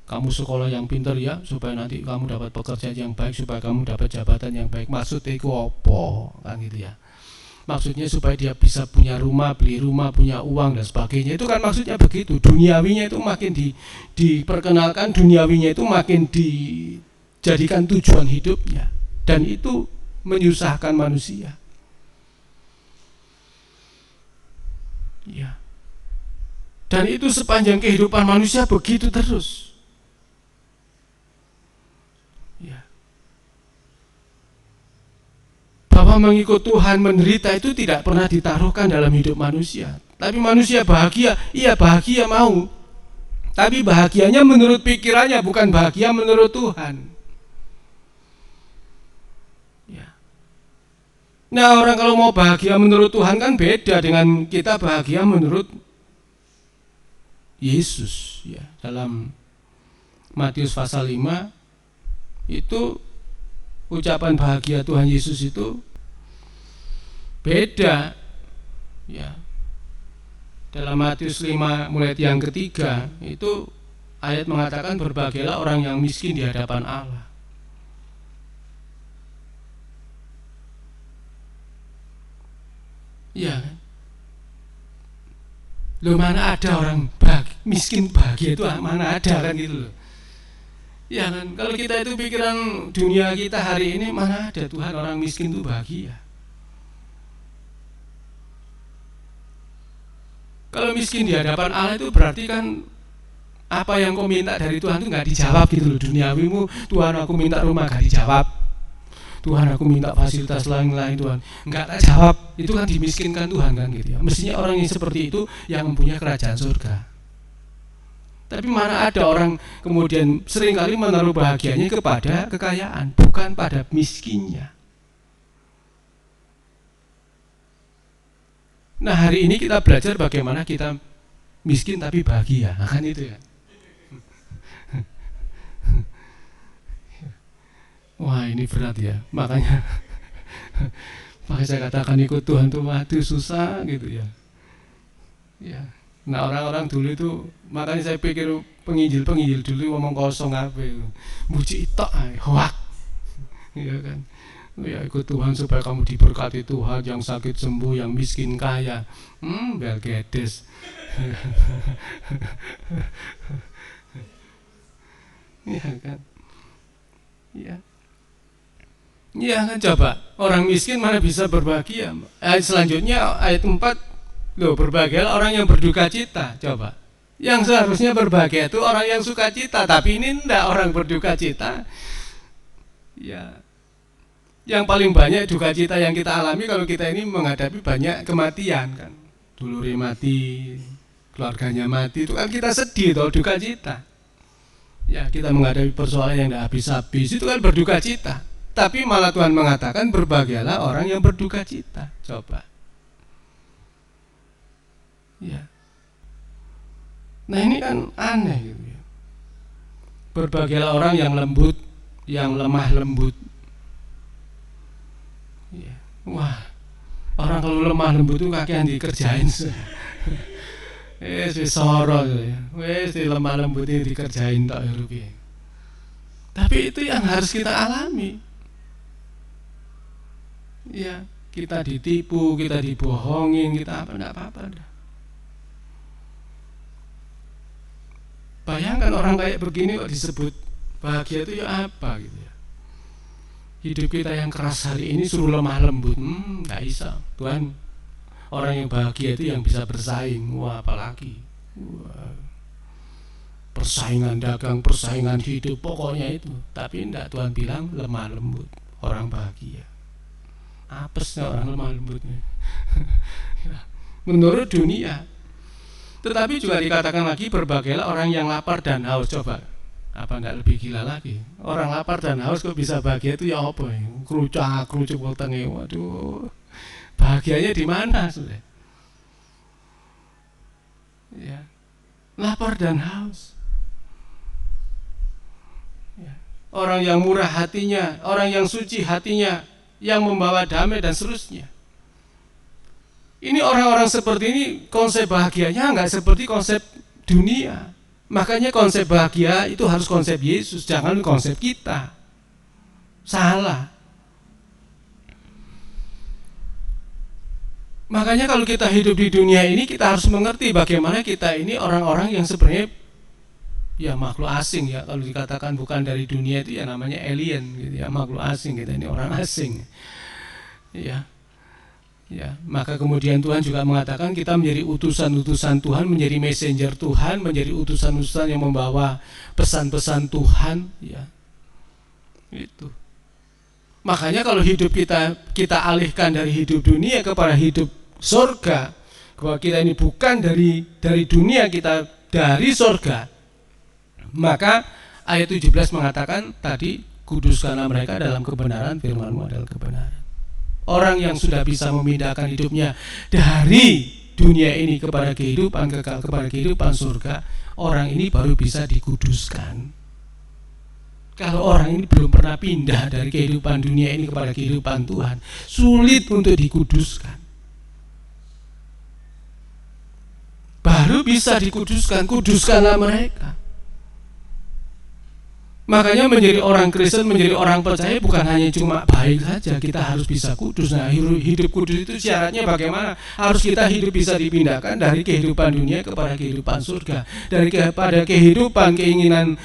Kamu sekolah yang pintar ya, supaya nanti kamu dapat pekerjaan yang baik, supaya kamu dapat jabatan yang baik. Maksudnya itu apa? Kan gitu ya. Maksudnya supaya dia bisa punya rumah, beli rumah, punya uang dan sebagainya. Itu kan maksudnya begitu. Duniawinya itu makin diperkenalkan, duniawinya itu makin dijadikan tujuan hidupnya. Dan itu menyusahkan manusia. Ya. Dan itu sepanjang kehidupan manusia begitu terus. Ya. Bahwa mengikut Tuhan menderita itu tidak pernah ditaruhkan dalam hidup manusia. Tapi manusia bahagia, iya bahagia mau. Tapi bahagianya menurut pikirannya, bukan bahagia menurut Tuhan. Nah, orang kalau mau bahagia menurut Tuhan kan beda dengan kita bahagia menurut Yesus ya. Dalam Matius pasal 5 itu ucapan bahagia Tuhan Yesus itu beda ya. Dalam Matius 5 mulai yang ketiga itu ayat mengatakan berbahagialah orang yang miskin di hadapan Allah. Ya kan? Loh, mana ada orang miskin bahagia itu, mana ada kan gitu loh. Ya kan, kalau kita itu pikiran dunia kita hari ini, mana ada Tuhan orang miskin itu bahagia. Kalau miskin di hadapan Allah itu berarti kan apa yang kau minta dari Tuhan itu gak dijawab gitu loh. Duniawimu, Tuhan aku minta rumah gak dijawab, Tuhan aku minta fasilitas lain-lain, Tuhan enggak tak jawab. Itu kan dimiskinkan Tuhan kan gitu ya. Mestinya orang yang seperti itu yang mempunyai kerajaan surga. Tapi mana ada orang kemudian seringkali menaruh bahagianya kepada kekayaan, bukan pada miskinnya. Nah, hari ini kita belajar bagaimana kita miskin tapi bahagia, nah, kan itu ya. Wah, ini berat ya. Makanya saya katakan ikut Tuhan tuh waduh susah gitu ya. Ya. Nah, orang-orang dulu itu, makanya saya pikir penginjil dulu ngomong kosong apa itu. Muji tok hoak. Iya kan. Ya ikut Tuhan supaya kamu diberkati Tuhan, yang sakit sembuh, yang miskin kaya. Bel gedes. Iya kan. Iya. Iya kan, coba orang miskin mana bisa berbahagia. Ayat selanjutnya ayat 4, loh berbahagialah orang yang berduka cita. Coba, yang seharusnya berbahagia itu orang yang suka cita, tapi ini enggak, orang berduka cita. Ya, yang paling banyak duka cita yang kita alami kalau kita ini menghadapi banyak kematian kan. Dulure mati, keluarganya mati, itu kan kita sedih toh, duka cita. Ya, kita menghadapi persoalan yang tidak habis-habis, itu kan berduka cita. Tapi malah Tuhan mengatakan berbahagialah orang yang berduka cita. Coba. Ya. Nah, ini kan aneh gitu ya. Berbahagialah orang yang lembut, yang lemah lembut. Ya. Wah, orang kalau lemah lembut itu kakean dikerjain. Wis soro ya. Wis lemah lembut itu dikerjain tok ya. Tapi itu yang harus kita alami. Ya, kita ditipu, kita dibohongin, kita enggak apa-apa dah. Bayangkan orang kayak begini kok disebut bahagia itu ya apa gitu ya. Hidup kita yang keras hari ini suruh lemah lembut, enggak bisa. Tuhan, orang yang bahagia itu yang bisa bersaing. Wah, apalagi. Wah. Persaingan dagang, persaingan hidup, pokoknya itu. Tapi enggak, Tuhan bilang lemah lembut, orang bahagia. Apesnya orang lemah lembutnya. menurut dunia. Tetapi juga dikatakan lagi, berbagailah orang yang lapar dan haus. Coba, apa enggak lebih gila lagi? Orang lapar dan haus kok bisa bahagia, itu ya apa ya? Kerucuk wetenge. Waduh. Bahagianya di mana, Saudara? Ya. Lapar dan haus. Ya. Orang yang murah hatinya, orang yang suci hatinya, yang membawa damai dan seterusnya. Ini orang-orang seperti ini konsep bahagianya enggak seperti konsep dunia. Makanya konsep bahagia itu harus konsep Yesus, jangan konsep kita. Salah. Makanya kalau kita hidup di dunia ini, kita harus mengerti bagaimana kita ini orang-orang yang sebenarnya ya makhluk asing ya. Kalau dikatakan bukan dari dunia itu ya namanya alien gitu ya, makhluk asing, kita ini orang asing. Ya. Ya, maka kemudian Tuhan juga mengatakan kita menjadi utusan-utusan Tuhan, menjadi messenger Tuhan, menjadi utusan-utusan yang membawa pesan-pesan Tuhan, ya. Itu. Makanya kalau hidup kita alihkan dari hidup dunia kepada hidup surga, bahwa kita ini bukan dari dunia, kita dari surga. Maka ayat 17 mengatakan tadi, kuduskanlah mereka dalam kebenaran, firman-Mu adalah kebenaran. Orang yang sudah bisa memindahkan hidupnya dari dunia ini kepada kehidupan kekal, kepada kehidupan surga, orang ini baru bisa dikuduskan. Kalau orang ini belum pernah pindah dari kehidupan dunia ini kepada kehidupan Tuhan, sulit untuk dikuduskan. Baru bisa dikuduskan, kuduskanlah mereka. Makanya menjadi orang Kristen, menjadi orang percaya bukan hanya cuma baik saja, kita harus bisa kudus. Nah, hidup kudus itu syaratnya bagaimana? Harus kita hidup bisa dipindahkan dari kehidupan dunia kepada kehidupan surga, daripada kehidupan keinginan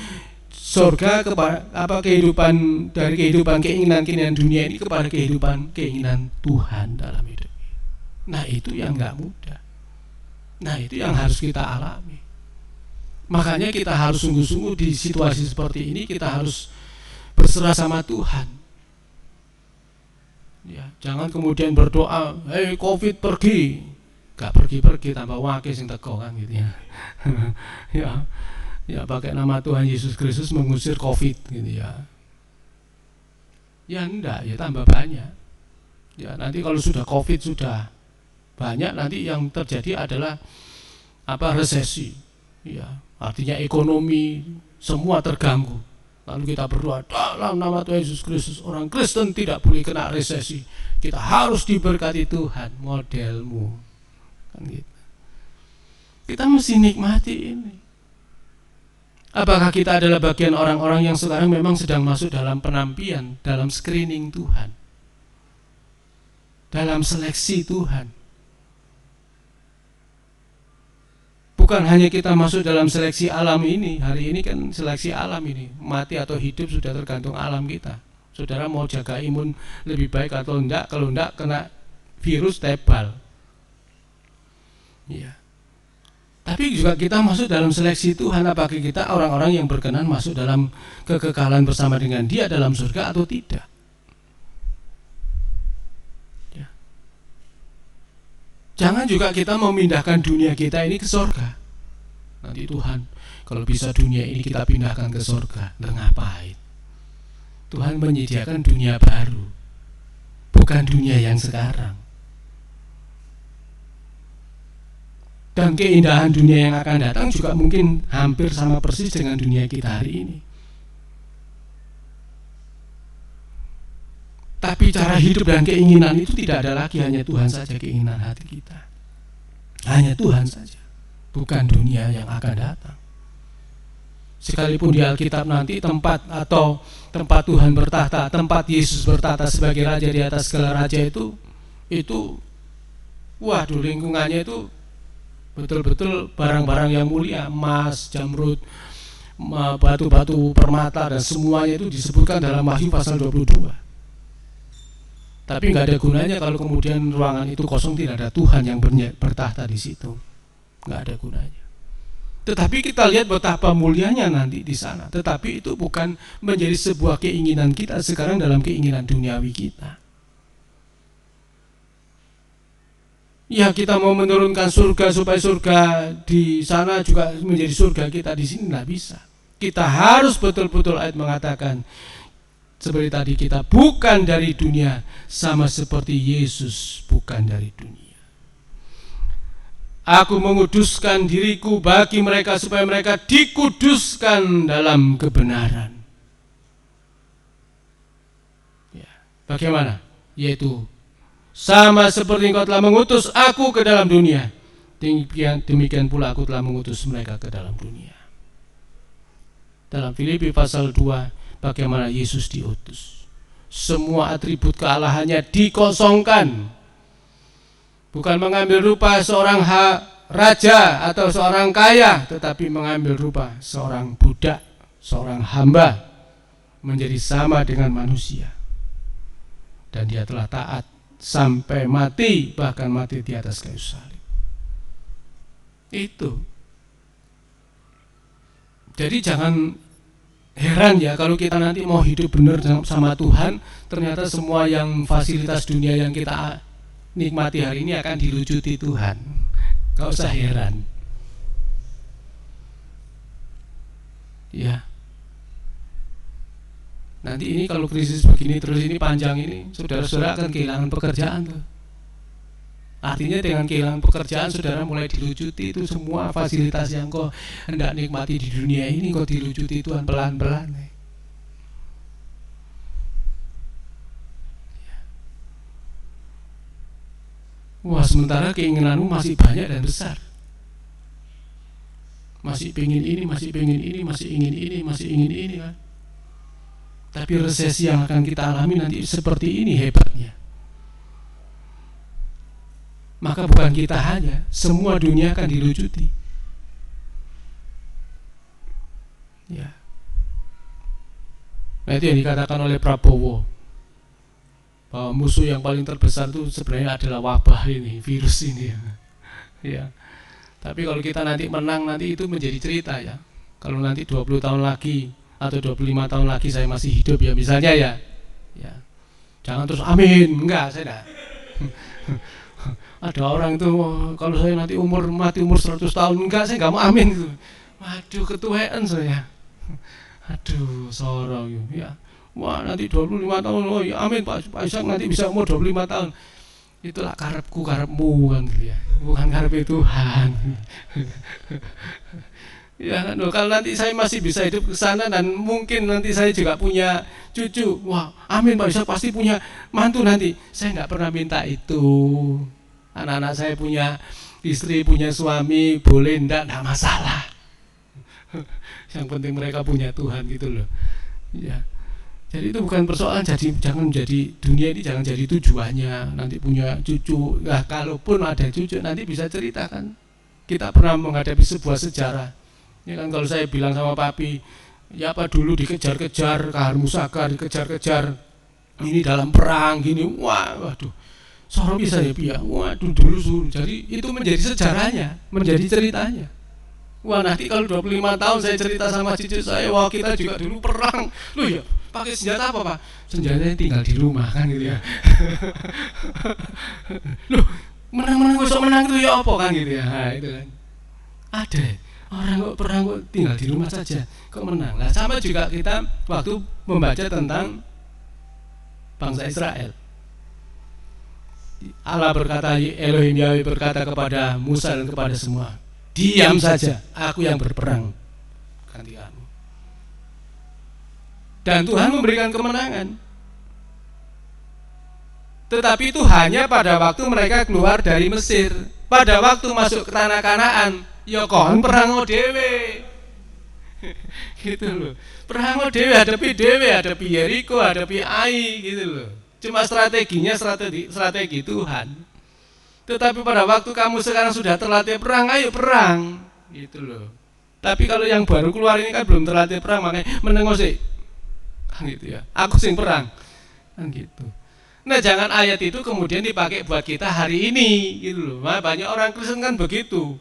surga kepada dari kehidupan keinginan dunia ini kepada kehidupan keinginan Tuhan dalam hidup. Nah, itu yang enggak mudah. Nah, itu yang harus kita alami. Makanya kita harus sungguh-sungguh di situasi seperti ini, kita harus berserah sama Tuhan. Ya, jangan kemudian berdoa, "Hei Covid pergi." Gak pergi-pergi, tambah wakil sing teko kan gitu ya. Ya pakai nama Tuhan Yesus Kristus mengusir Covid gitu ya. Ya enggak, ya tambah banyak. Ya nanti kalau sudah Covid sudah banyak, nanti yang terjadi adalah resesi. Ya, artinya ekonomi semua terganggu. Lalu kita berdoa dalam nama Tuhan Yesus Kristus, orang Kristen tidak boleh kena resesi. Kita harus diberkati Tuhan, modelmu. Kan gitu. Kita mesti nikmati ini. Apakah kita adalah bagian orang-orang yang sekarang memang sedang masuk dalam penampian, dalam screening Tuhan, dalam seleksi Tuhan? Bukan hanya kita masuk dalam seleksi alam ini. Hari ini kan seleksi alam ini, mati atau hidup sudah tergantung alam kita. Saudara mau jaga imun lebih baik atau enggak? Kalau enggak kena virus tebal. Ya. Tapi juga kita masuk dalam seleksi Tuhan. Apakah kita orang-orang yang berkenan masuk dalam kekekalan bersama dengan Dia dalam surga atau tidak? Ya. Jangan juga kita memindahkan dunia kita ini ke surga. Nanti Tuhan, kalau bisa dunia ini kita pindahkan ke surga, ngapain? Tuhan menyediakan dunia baru, bukan dunia yang sekarang. Dan keindahan dunia yang akan datang juga mungkin hampir sama persis dengan dunia kita hari ini. Tapi cara hidup dan keinginan itu tidak ada lagi, hanya Tuhan saja keinginan hati kita. Hanya Tuhan saja, bukan dunia yang akan datang. Sekalipun di Alkitab nanti tempat Tuhan bertahta, tempat Yesus bertahta sebagai raja di atas segala raja itu waduh, lingkungannya itu betul-betul barang-barang yang mulia, emas, jamrud, batu-batu permata, dan semuanya itu disebutkan dalam Wahyu pasal 22. Tapi nggak ada gunanya kalau kemudian ruangan itu kosong, tidak ada Tuhan yang bertahta di situ, nggak ada gunanya. Tetapi kita lihat betapa mulianya nanti di sana. Tetapi itu bukan menjadi sebuah keinginan kita sekarang dalam keinginan duniawi kita. Ya, kita mau menurunkan surga supaya surga di sana juga menjadi surga kita di sini, tidak bisa. Kita harus betul-betul ayat mengatakan seperti tadi, kita bukan dari dunia, sama seperti Yesus bukan dari dunia. Aku menguduskan diriku bagi mereka supaya mereka dikuduskan dalam kebenaran. Ya, bagaimana? Yaitu sama seperti Engkau telah mengutus aku ke dalam dunia, demikian pula aku telah mengutus mereka ke dalam dunia. Dalam Filipi pasal 2, bagaimana Yesus diutus. Semua atribut kealahannya dikosongkan. Bukan mengambil rupa seorang raja atau seorang kaya, tetapi mengambil rupa seorang budak, seorang hamba, menjadi sama dengan manusia. Dan dia telah taat sampai mati, bahkan mati di atas kayu salib. Itu. Jadi jangan heran ya kalau kita nanti mau hidup benar sama Tuhan, ternyata semua yang fasilitas dunia yang kita nikmati hari ini akan dilucuti Tuhan. Gak usah heran. Ya. Nanti ini kalau krisis begini terus ini panjang ini, saudara-saudara akan kehilangan pekerjaan tuh. Artinya dengan kehilangan pekerjaan, saudara mulai dilucuti itu semua fasilitas yang kau hendak nikmati di dunia ini, kau dilucuti Tuhan pelan-pelan. Wah, sementara keinginanmu masih banyak dan besar. Masih pengen ini, masih pengen ini, masih ingin ini, masih ingin ini kan. Tapi resesi yang akan kita alami nanti seperti ini hebatnya. Maka bukan kita hanya, semua dunia akan dilucuti. Ya. Nah, itu yang dikatakan oleh Prabowo, bahwa musuh yang paling terbesar itu sebenarnya adalah wabah ini, virus ini. Ya. Tapi kalau kita nanti menang, nanti itu menjadi cerita ya. Kalau nanti 20 tahun lagi atau 25 tahun lagi saya masih hidup ya misalnya ya. Jangan terus amin, enggak, saya enggak. Ada orang itu kalau saya nanti mati umur 100 tahun, enggak, saya enggak mau amin gitu. Waduh, ketuaan saya. Aduh, sorong ya. Wah, nanti 25 tahun, oh ya amin Pak Ishak nanti bisa umur 25 tahun. Itulah karepku, karepmu kan gitu ya. Bukan karep Tuhan. Ya kan, kalau nanti saya masih bisa hidup ke sana dan mungkin nanti saya juga punya cucu, wah amin Pak Ishak pasti punya mantu nanti. Saya nggak pernah minta itu. Anak-anak saya punya istri, punya suami, boleh enggak masalah. Yang penting mereka punya Tuhan gitu loh. Ya. Jadi itu bukan persoalan, jangan jadi dunia ini jangan jadi tujuannya. Nanti punya cucu, nah kalaupun ada cucu nanti bisa ceritakan. Kita pernah menghadapi sebuah sejarah. Ya kan, kalau saya bilang sama papi, ya apa dulu dikejar-kejar, Kahar Musaka dikejar-kejar, ini dalam perang gini, waduh, sorong bisa ya Pia, waduh dulu suruh. Jadi itu menjadi sejarahnya, menjadi ceritanya. Wah nanti kalau 25 tahun saya cerita sama cucu saya, wah kita juga dulu perang, loh ya pakai senjata apa Pak? Senjatanya tinggal di rumah kan gitu ya. Loh menang-menang besok menang itu ya apa kan gitu ya, nah, itu kan. Ada orang kok perang kok tinggal di rumah saja kok menang. Nah sama juga kita waktu membaca tentang bangsa Israel. Allah berkata, Elohim Yahweh berkata kepada Musa dan kepada semua, diam saja, aku yang berperang ganti kamu. Dan Tuhan memberikan kemenangan. Tetapi itu hanya pada waktu mereka keluar dari Mesir. Pada waktu masuk ke tanah Kanaan, ya kon perang dhewe. Gitu loh. Perang dhewe, hadapi Yeriko, hadapi Ai gitu loh. Cuma strateginya strategi Tuhan. Tetapi pada waktu kamu sekarang sudah terlatih perang, ayo perang gitu loh. Tapi kalau yang baru keluar ini kan belum terlatih perang, makanya menengok sih kan gitu ya. Aku sing perang kan gitu. Nah jangan ayat itu kemudian dipakai buat kita hari ini gitu loh. Nah, banyak orang Kristen kan begitu,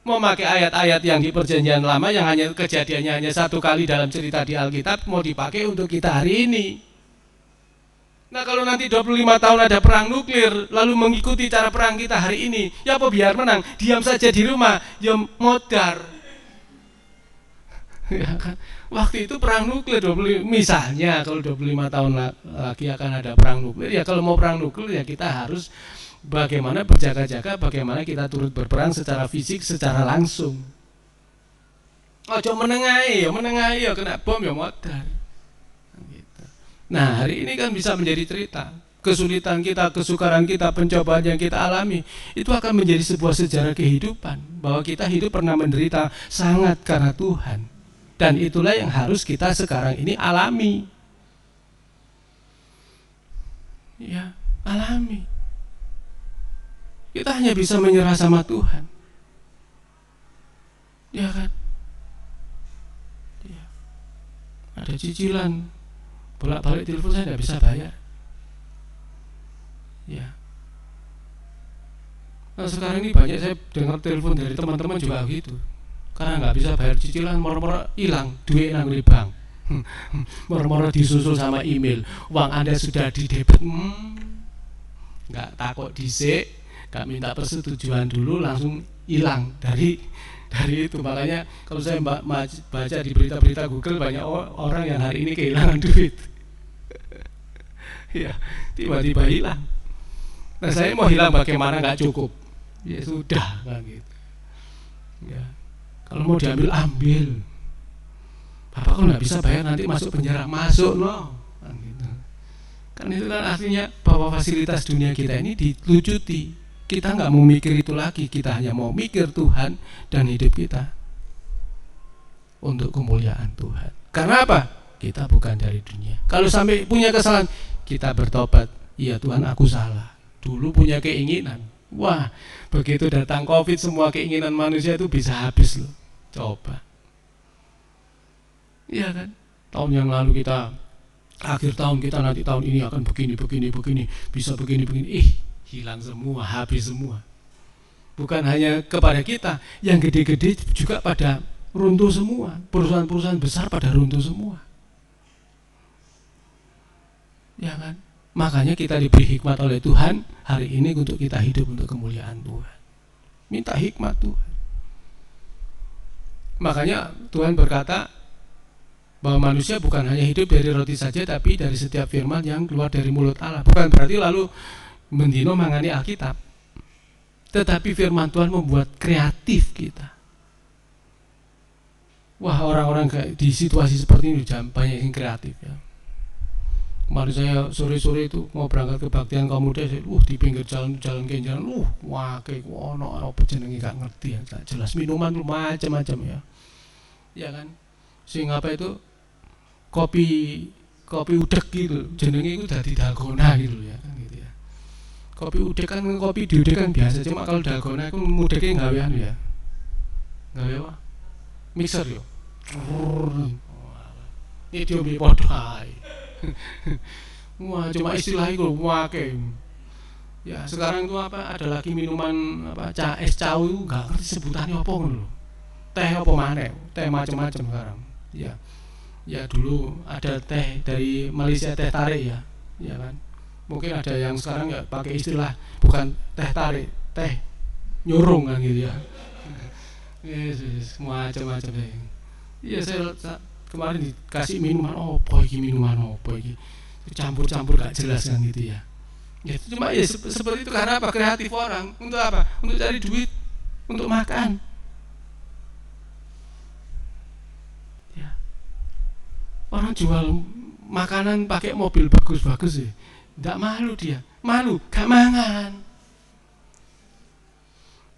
mau pakai ayat-ayat yang di perjanjian lama yang hanya kejadiannya hanya satu kali dalam cerita di Alkitab, mau dipakai untuk kita hari ini. Nah kalau nanti 25 tahun ada perang nuklir, lalu mengikuti cara perang kita hari ini, ya apa biar menang? Diam saja di rumah, ya modar. Ya kan? Waktu itu perang nuklir 25, misalnya kalau 25 tahun lagi akan ada perang nuklir, ya kalau mau perang nuklir ya kita harus bagaimana berjaga-jaga, bagaimana kita turut berperang secara fisik, secara langsung. Ojo menengahi ya kena bom ya modar. Nah hari ini kan bisa menjadi cerita. Kesulitan kita, kesukaran kita, pencobaan yang kita alami, itu akan menjadi sebuah sejarah kehidupan. Bahwa kita hidup pernah menderita sangat karena Tuhan. Dan itulah yang harus kita sekarang ini alami. Ya, alami. Kita hanya bisa menyerah sama Tuhan. Ya kan? Ya. Ada cicilan. Bolak-balik telepon saya tidak bisa bayar. Ya. Nah sekarang ini banyak saya dengar telepon dari teman-teman juga gitu. Karena nggak bisa bayar cicilan, moro-moro hilang duit nang bank. Moro-moro disusul sama email, uang Anda sudah didebet. Nggak takut dhisik, nggak minta persetujuan dulu, langsung hilang dari itu. Makanya kalau saya baca di berita-berita Google, banyak orang yang hari ini kehilangan duit. Ya, tiba-tiba hilang. Nah saya mau hilang bagaimana, nggak cukup. Ya sudah kan gitu. Ya, kalau mau diambil ambil. Bapak kalau nggak bisa bayar nanti masuk penjara, masuk loh. Kan gitu. Kan itu kan artinya bahwa fasilitas dunia kita ini dilucuti. Kita nggak mau mikir itu lagi, kita hanya mau mikir Tuhan dan hidup kita untuk kemuliaan Tuhan. Karena apa? Kita bukan dari dunia. Kalau sampai punya kesalahan, kita bertobat. Iya Tuhan, aku salah. Dulu punya keinginan. Wah, begitu datang COVID, semua keinginan manusia itu bisa habis loh. Coba. Iya kan? Tahun yang lalu kita, akhir tahun kita nanti tahun ini akan begini, bisa begini. Hilang semua, habis semua. Bukan hanya kepada kita, yang gede-gede juga pada runtuh semua. Perusahaan-perusahaan besar pada runtuh semua. Ya kan? Makanya kita diberi hikmat oleh Tuhan hari ini untuk kita hidup untuk kemuliaan Tuhan. Minta hikmat Tuhan. Makanya Tuhan berkata bahwa manusia bukan hanya hidup dari roti saja, tapi dari setiap firman yang keluar dari mulut Allah. Bukan berarti lalu mendino mangani Alkitab, tetapi firman Tuhan membuat kreatif kita. Wah, orang-orang di situasi seperti ini banyak yang kreatif ya. Kemarin saya sore-sore itu mau berangkat ke baktian kaum muda, saya, di pinggir jalan kenjalan, wah kayak ono apa jenenge gak ngerti ya, gak jelas, minuman lu macam-macam ya. Ya kan? Sehingga apa itu kopi udek gitu, jenenge itu dadi dalgona gitu ya kan gitu ya. Kopi udek kan, kopi diudek kan biasa, cuma kalau dalgona itu ngudeknya gawe anu ya. Gawe apa? Mixer yo. Ini diombe padha ae. Wah, cuma istilah itu wae. Ya, sekarang itu apa? Ada lagi minuman apa? Es cau itu enggak ngerti sebutannya apa ngono lho. Teh apa maneh? Teh macam-macam sekarang. Ya. Ya dulu ada teh dari Malaysia, teh tarik ya. Ya kan? Mungkin ada yang sekarang ya pakai istilah bukan teh tarik, teh nyurung kan gitu ya. Yes, macam-macam deh. Iya, saya kemarin dikasih minuman apa iki campur-campur gak jelas kan gitu ya. Ya cuma ya seperti itu. Karena apa? Kreatif orang. Untuk apa? Untuk cari duit, untuk makan ya. Orang jual makanan pakai mobil bagus-bagus ya, nggak malu dia, malu gak mangan.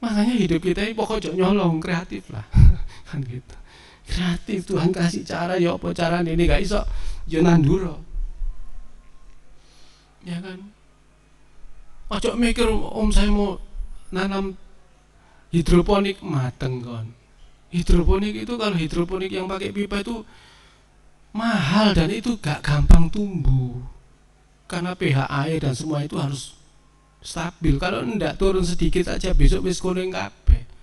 Makanya hidup kita ini pokoknya nyolong, kreatif lah. Kan gitu. Kreatif, Tuhan kasih cara, ya apa caranya ini gak iso, ya nanduro. Ya kan? Ojo mikir saya mau nanam hidroponik, mateng kon. Hidroponik itu, kalau hidroponik yang pakai pipa itu mahal dan itu gak gampang tumbuh. Karena pH air dan semua itu harus stabil. Kalau enggak turun sedikit aja besok wis kuning kabeh.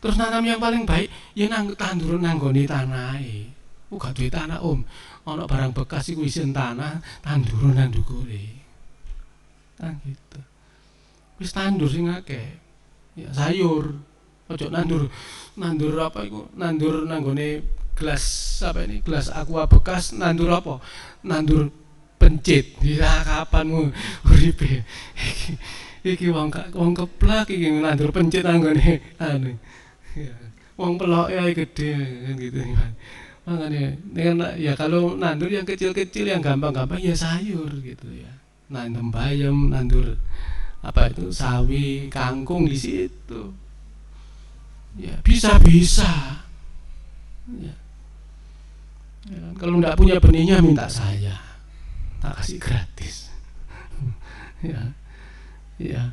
Terus nanam yang paling baik ya tandur nanggone tanahe. gak duwe tanah Om, ana barang bekas iku isin tanah, tandur nang ndukure. Kan gitu. Wis tandur sing akeh. Ya sayur. Ojo nandur apa iku? Nandur nanggone gelas apa ini? Gelas aqua bekas nandur apa? Nandur pencit. Ya kapanmu uripe? Iki wong keplak iki nandur pencit nanggone anu. Ya. Wong peloke ae gede kan gitu. Makanya ya kalau nandur yang kecil-kecil yang gampang-gampang ya sayur gitu ya. Nandur bayam, nandur apa itu sawi, kangkung di situ. Ya bisa. Ya. Ya, kalau tidak punya benihnya minta saya, tak kasih gratis. Ya.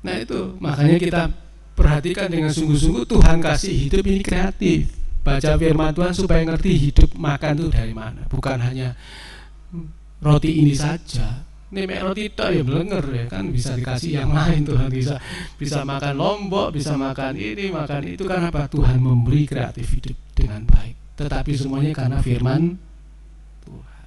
Nah itu makanya kita perhatikan dengan sungguh-sungguh Tuhan kasih hidup ini kreatif. Baca firman Tuhan supaya ngerti hidup makan itu dari mana. Bukan hanya roti ini saja. Nek roti tok ya blenger ya kan bisa dikasih yang lain. Tuhan bisa makan lombok, bisa makan ini, makan itu, karena apa? Tuhan memberi kreatif hidup dengan baik. Tetapi semuanya karena firman Tuhan.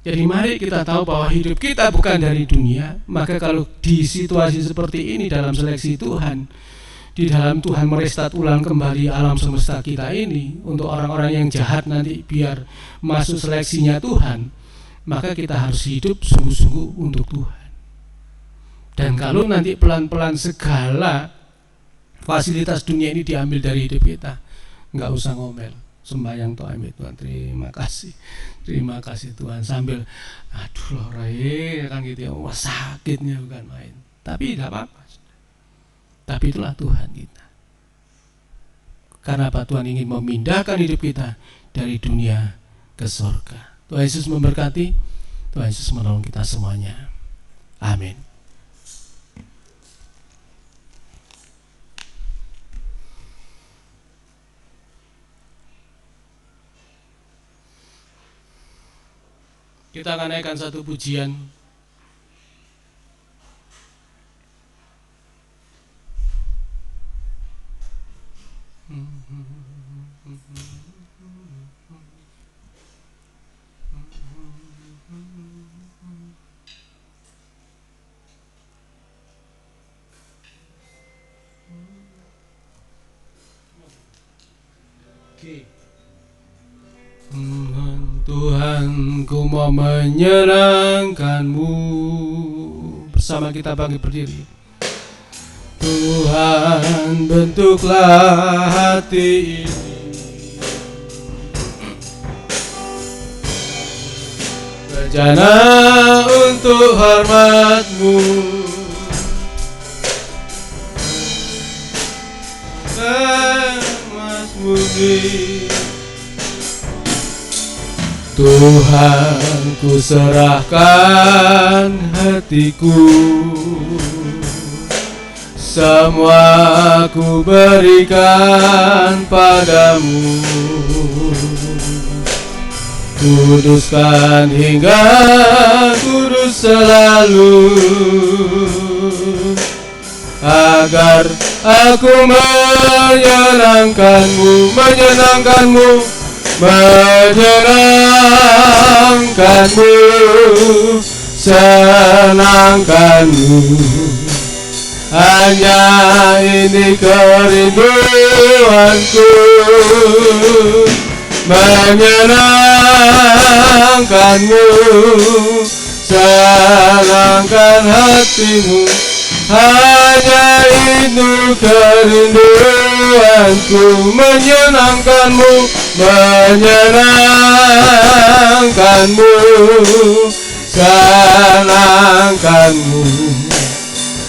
Jadi mari kita tahu bahwa hidup kita bukan dari dunia. Maka kalau di situasi seperti ini dalam seleksi Tuhan, di dalam Tuhan merestat ulang kembali alam semesta kita ini untuk orang-orang yang jahat nanti biar masuk seleksinya Tuhan, maka kita harus hidup sungguh-sungguh untuk Tuhan. Dan kalau nanti pelan-pelan segala fasilitas dunia ini diambil dari hidup kita, nggak usah ngomel, sembahyang toh ambil Tuhan, terima kasih Tuhan, sambil aduh loh Rai kan gitu ya, wah sakitnya bukan main, tapi tidak apa-apa. Tapi itulah Tuhan kita. Karena apa? Tuhan ingin memindahkan hidup kita dari dunia ke surga. Tuhan Yesus memberkati. Tuhan Yesus menolong kita semuanya. Amin. Kita akan naikkan satu pujian. Tuhanku mau menyenangkanmu. Bersama kita bangkit berdiri. Tuhan bentuklah hati ini, bejana untuk hormat-Mu, Mas-Murni. Tuhan, ku serahkan hatiku, semua ku berikan padamu. Kuduskan hingga kudus selalu, agar aku menyenangkanmu, senangkanmu. Hanya ini kerinduanku, menyenangkanmu, senangkan hatimu. Hanya itu kerinduanku, menyenangkanmu, senangkanmu.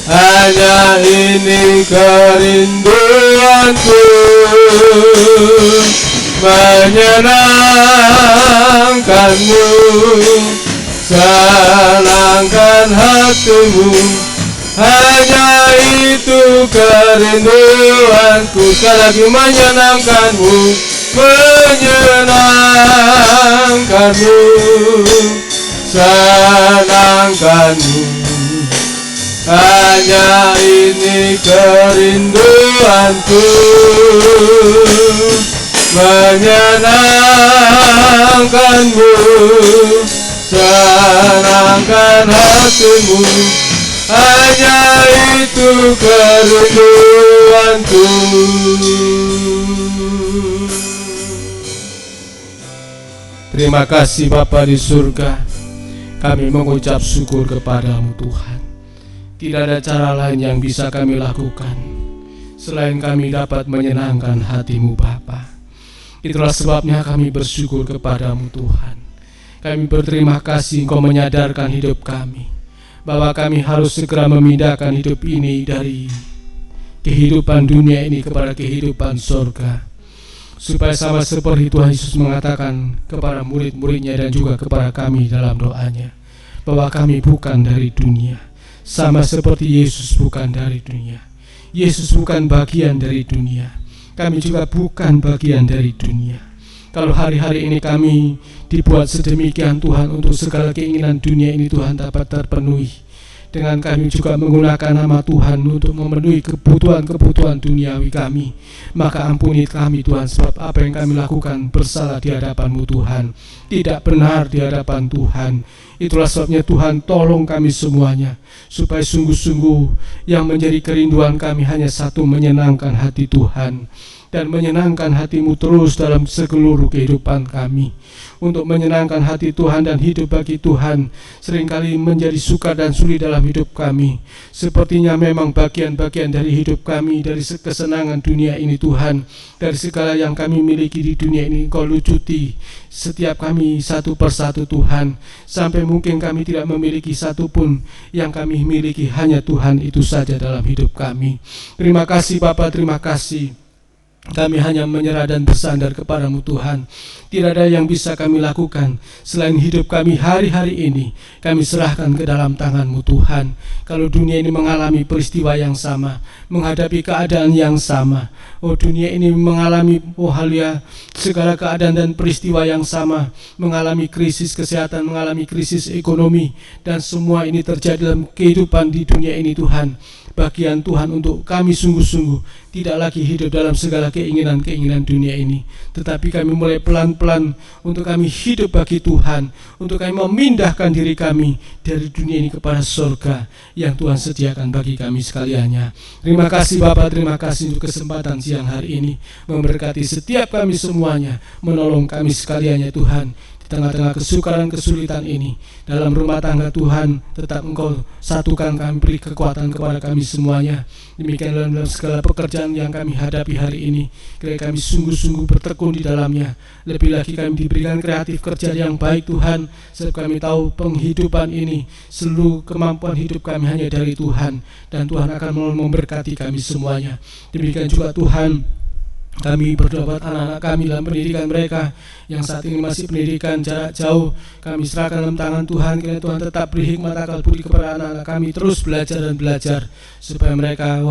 Hanya ini kerinduanku, menyenangkanmu, senangkan hatimu. Hanya itu kerinduanku, sekali lagi menyenangkanmu, senangkanmu. Hanya ini kerinduanku, menyenangkanmu, senangkan hatimu, hanya itu kerinduanku. Terima kasih Bapa di surga, kami mengucap syukur kepadamu Tuhan. Tidak ada cara lain yang bisa kami lakukan selain kami dapat menyenangkan hatimu Bapa. Itulah sebabnya kami bersyukur kepadamu Tuhan. Kami berterima kasih Engkau menyadarkan hidup kami bahwa kami harus segera memindahkan hidup ini dari kehidupan dunia ini kepada kehidupan surga, supaya sama seperti Tuhan Yesus mengatakan kepada murid-muridnya dan juga kepada kami dalam doanya, bahwa kami bukan dari dunia, sama seperti Yesus bukan dari dunia. Yesus bukan bagian dari dunia, kami juga bukan bagian dari dunia. Kalau hari-hari ini kami dibuat sedemikian Tuhan untuk segala keinginan dunia ini Tuhan dapat terpenuhi, dengan kami juga menggunakan nama Tuhan untuk memenuhi kebutuhan-kebutuhan duniawi kami, maka ampuni kami Tuhan, sebab apa yang kami lakukan bersalah di hadapan-Mu Tuhan, tidak benar di hadapan Tuhan. Itulah sebabnya Tuhan, tolong kami semuanya, supaya sungguh-sungguh yang menjadi kerinduan kami hanya satu, menyenangkan hati Tuhan, dan menyenangkan hati-Mu terus dalam seluruh kehidupan kami. Untuk menyenangkan hati Tuhan dan hidup bagi Tuhan seringkali menjadi sukar dan sulit dalam hidup kami. Sepertinya memang bagian-bagian dari hidup kami, dari kesenangan dunia ini Tuhan, dari segala yang kami miliki di dunia ini Engkau lucuti setiap kami satu persatu Tuhan, sampai mungkin kami tidak memiliki satu pun. Yang kami miliki hanya Tuhan itu saja dalam hidup kami. Terima kasih Bapa, terima kasih. Kami hanya menyerah dan bersandar kepadamu Tuhan. Tidak ada yang bisa kami lakukan selain hidup kami hari-hari ini kami serahkan ke dalam tangan-Mu Tuhan. Kalau dunia ini mengalami peristiwa yang sama, menghadapi keadaan yang sama, dunia ini mengalami segala keadaan dan peristiwa yang sama, mengalami krisis kesehatan, mengalami krisis ekonomi, dan semua ini terjadi dalam kehidupan di dunia ini Tuhan. Bagian Tuhan untuk kami sungguh-sungguh tidak lagi hidup dalam segala keinginan-keinginan dunia ini, tetapi kami mulai pelan-pelan untuk kami hidup bagi Tuhan, untuk kami memindahkan diri kami dari dunia ini kepada surga yang Tuhan sediakan bagi kami sekaliannya. Terima kasih Bapa, terima kasih untuk kesempatan siang hari ini, memberkati setiap kami semuanya, menolong kami sekaliannya Tuhan. Di tengah-tengah kesukaran kesulitan ini dalam rumah tangga Tuhan, tetap Engkau satukan kami, beri kekuatan kepada kami semuanya. Demikian dalam segala pekerjaan yang kami hadapi hari ini, kiranya kami sungguh-sungguh bertekun di dalamnya. Lebih lagi kami diberikan kreatif kerja yang baik Tuhan, sebab kami tahu penghidupan ini, seluruh kemampuan hidup kami hanya dari Tuhan, dan Tuhan akan memberkati kami semuanya. Demikian juga Tuhan, kami berdoa buat anak-anak kami dalam pendidikan mereka yang saat ini masih pendidikan jarak jauh. Kami serahkan dalam tangan Tuhan, kiranya Tuhan tetap beri hikmat akal budi kepada anak-anak kami, terus belajar dan belajar, supaya mereka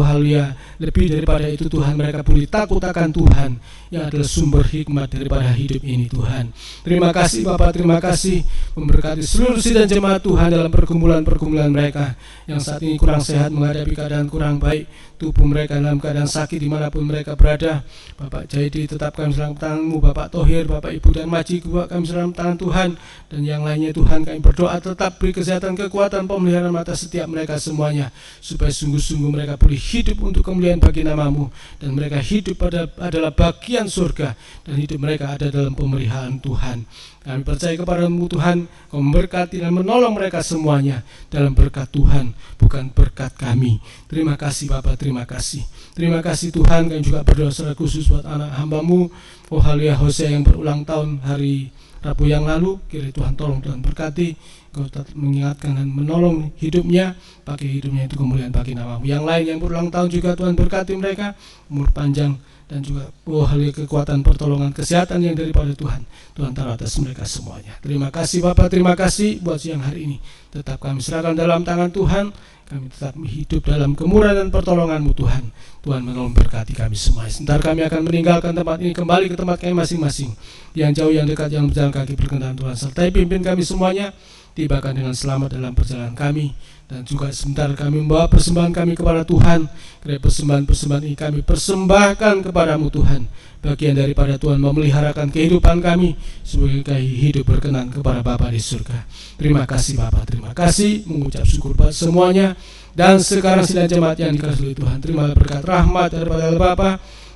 lebih daripada itu Tuhan, mereka boleh takut akan Tuhan yang adalah sumber hikmat daripada hidup ini Tuhan. Terima kasih Bapak, terima kasih, memberkati seluruh sidang jemaat Tuhan dalam pergumulan-pergumulan mereka yang saat ini kurang sehat, menghadapi keadaan kurang baik, tubuh mereka dalam keadaan sakit dimanapun mereka berada. Bapak Jaidi tetap kami serahkan tangan-Mu, Bapak Tohir, Bapak Ibu dan Maji, kami serahkan tangan Tuhan, dan yang lainnya Tuhan kami berdoa tetap beri kesehatan, kekuatan, pemeliharaan mata setiap mereka semuanya, supaya sungguh-sungguh mereka boleh hidup untuk kemuliaan bagi nama-Mu, dan mereka hidup adalah bagian surga, dan hidup mereka ada dalam pemeliharaan Tuhan. Kami percaya kepada-Mu Tuhan, Kau memberkati dan menolong mereka semuanya dalam berkat Tuhan, bukan berkat kami. Terima kasih Bapak, terima kasih. Terima kasih Tuhan, kami juga berdoa secara khusus buat anak hamba-Mu, Hosea yang berulang tahun hari Rabu yang lalu. Kiranya Tuhan tolong, Tuhan berkati, Kau tetap mengingatkan dan menolong hidupnya, pakai hidupnya itu kemuliaan bagi nama-Mu. Yang lain yang berulang tahun juga Tuhan berkati mereka, umur panjang, dan juga kekuatan, pertolongan, kesehatan yang daripada Tuhan taruh atas mereka semuanya. Terima kasih Bapak, terima kasih buat siang hari ini. Tetap kami serahkan dalam tangan Tuhan, kami tetap hidup dalam kemurahan dan pertolongan-Mu Tuhan. Tuhan memberkati kami semua. Sebentar kami akan meninggalkan tempat ini, kembali ke tempat kami masing-masing, yang jauh yang dekat, yang berjalan kaki berkenan Tuhan. Sertai pimpin kami semuanya, tibakan dengan selamat dalam perjalanan kami. Dan juga sebentar kami membawa persembahan kami kepada Tuhan. Karena persembahan-persembahan ini kami persembahkan kepadamu Tuhan, bagian daripada Tuhan memeliharakan kehidupan kami sebagai hidup berkenan kepada Bapa di surga. Terima kasih Bapa, terima kasih, mengucap syukur buat semuanya. Dan sekarang sidang jemaat yang dikasihi Tuhan, terimalah berkat rahmat daripada Allah Bapa,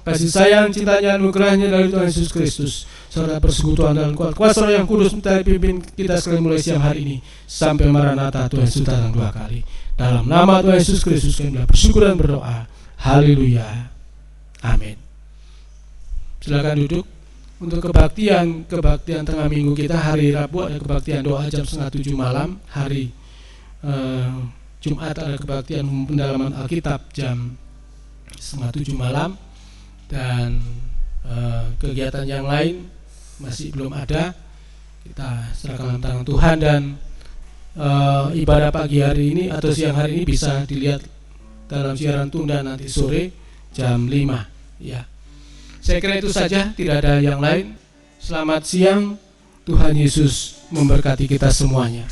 kasih sayang, cintanya, anugerahnya dari Tuhan Yesus Kristus, serta persekutuan dan kuat kuasa Roh yang kudus menyertai pimpin kita sekalian mulai siang hari ini sampai Maranatha Tuhan Yesus datang 2 kali. Dalam nama Tuhan Yesus Kristus kami bersyukur dan berdoa. Haleluya. Amin. Silakan duduk. Untuk kebaktian tengah minggu kita, hari Rabu ada kebaktian doa jam 6:30 malam, hari Jumat ada kebaktian pendalaman Alkitab jam 6:30 malam, dan kegiatan yang lain masih belum ada. Kita serahkan dalam tangan Tuhan, dan ibadah pagi hari ini atau siang hari ini bisa dilihat dalam siaran tunda nanti sore jam 5 ya. Saya kira itu saja, tidak ada yang lain. Selamat siang, Tuhan Yesus memberkati kita semuanya.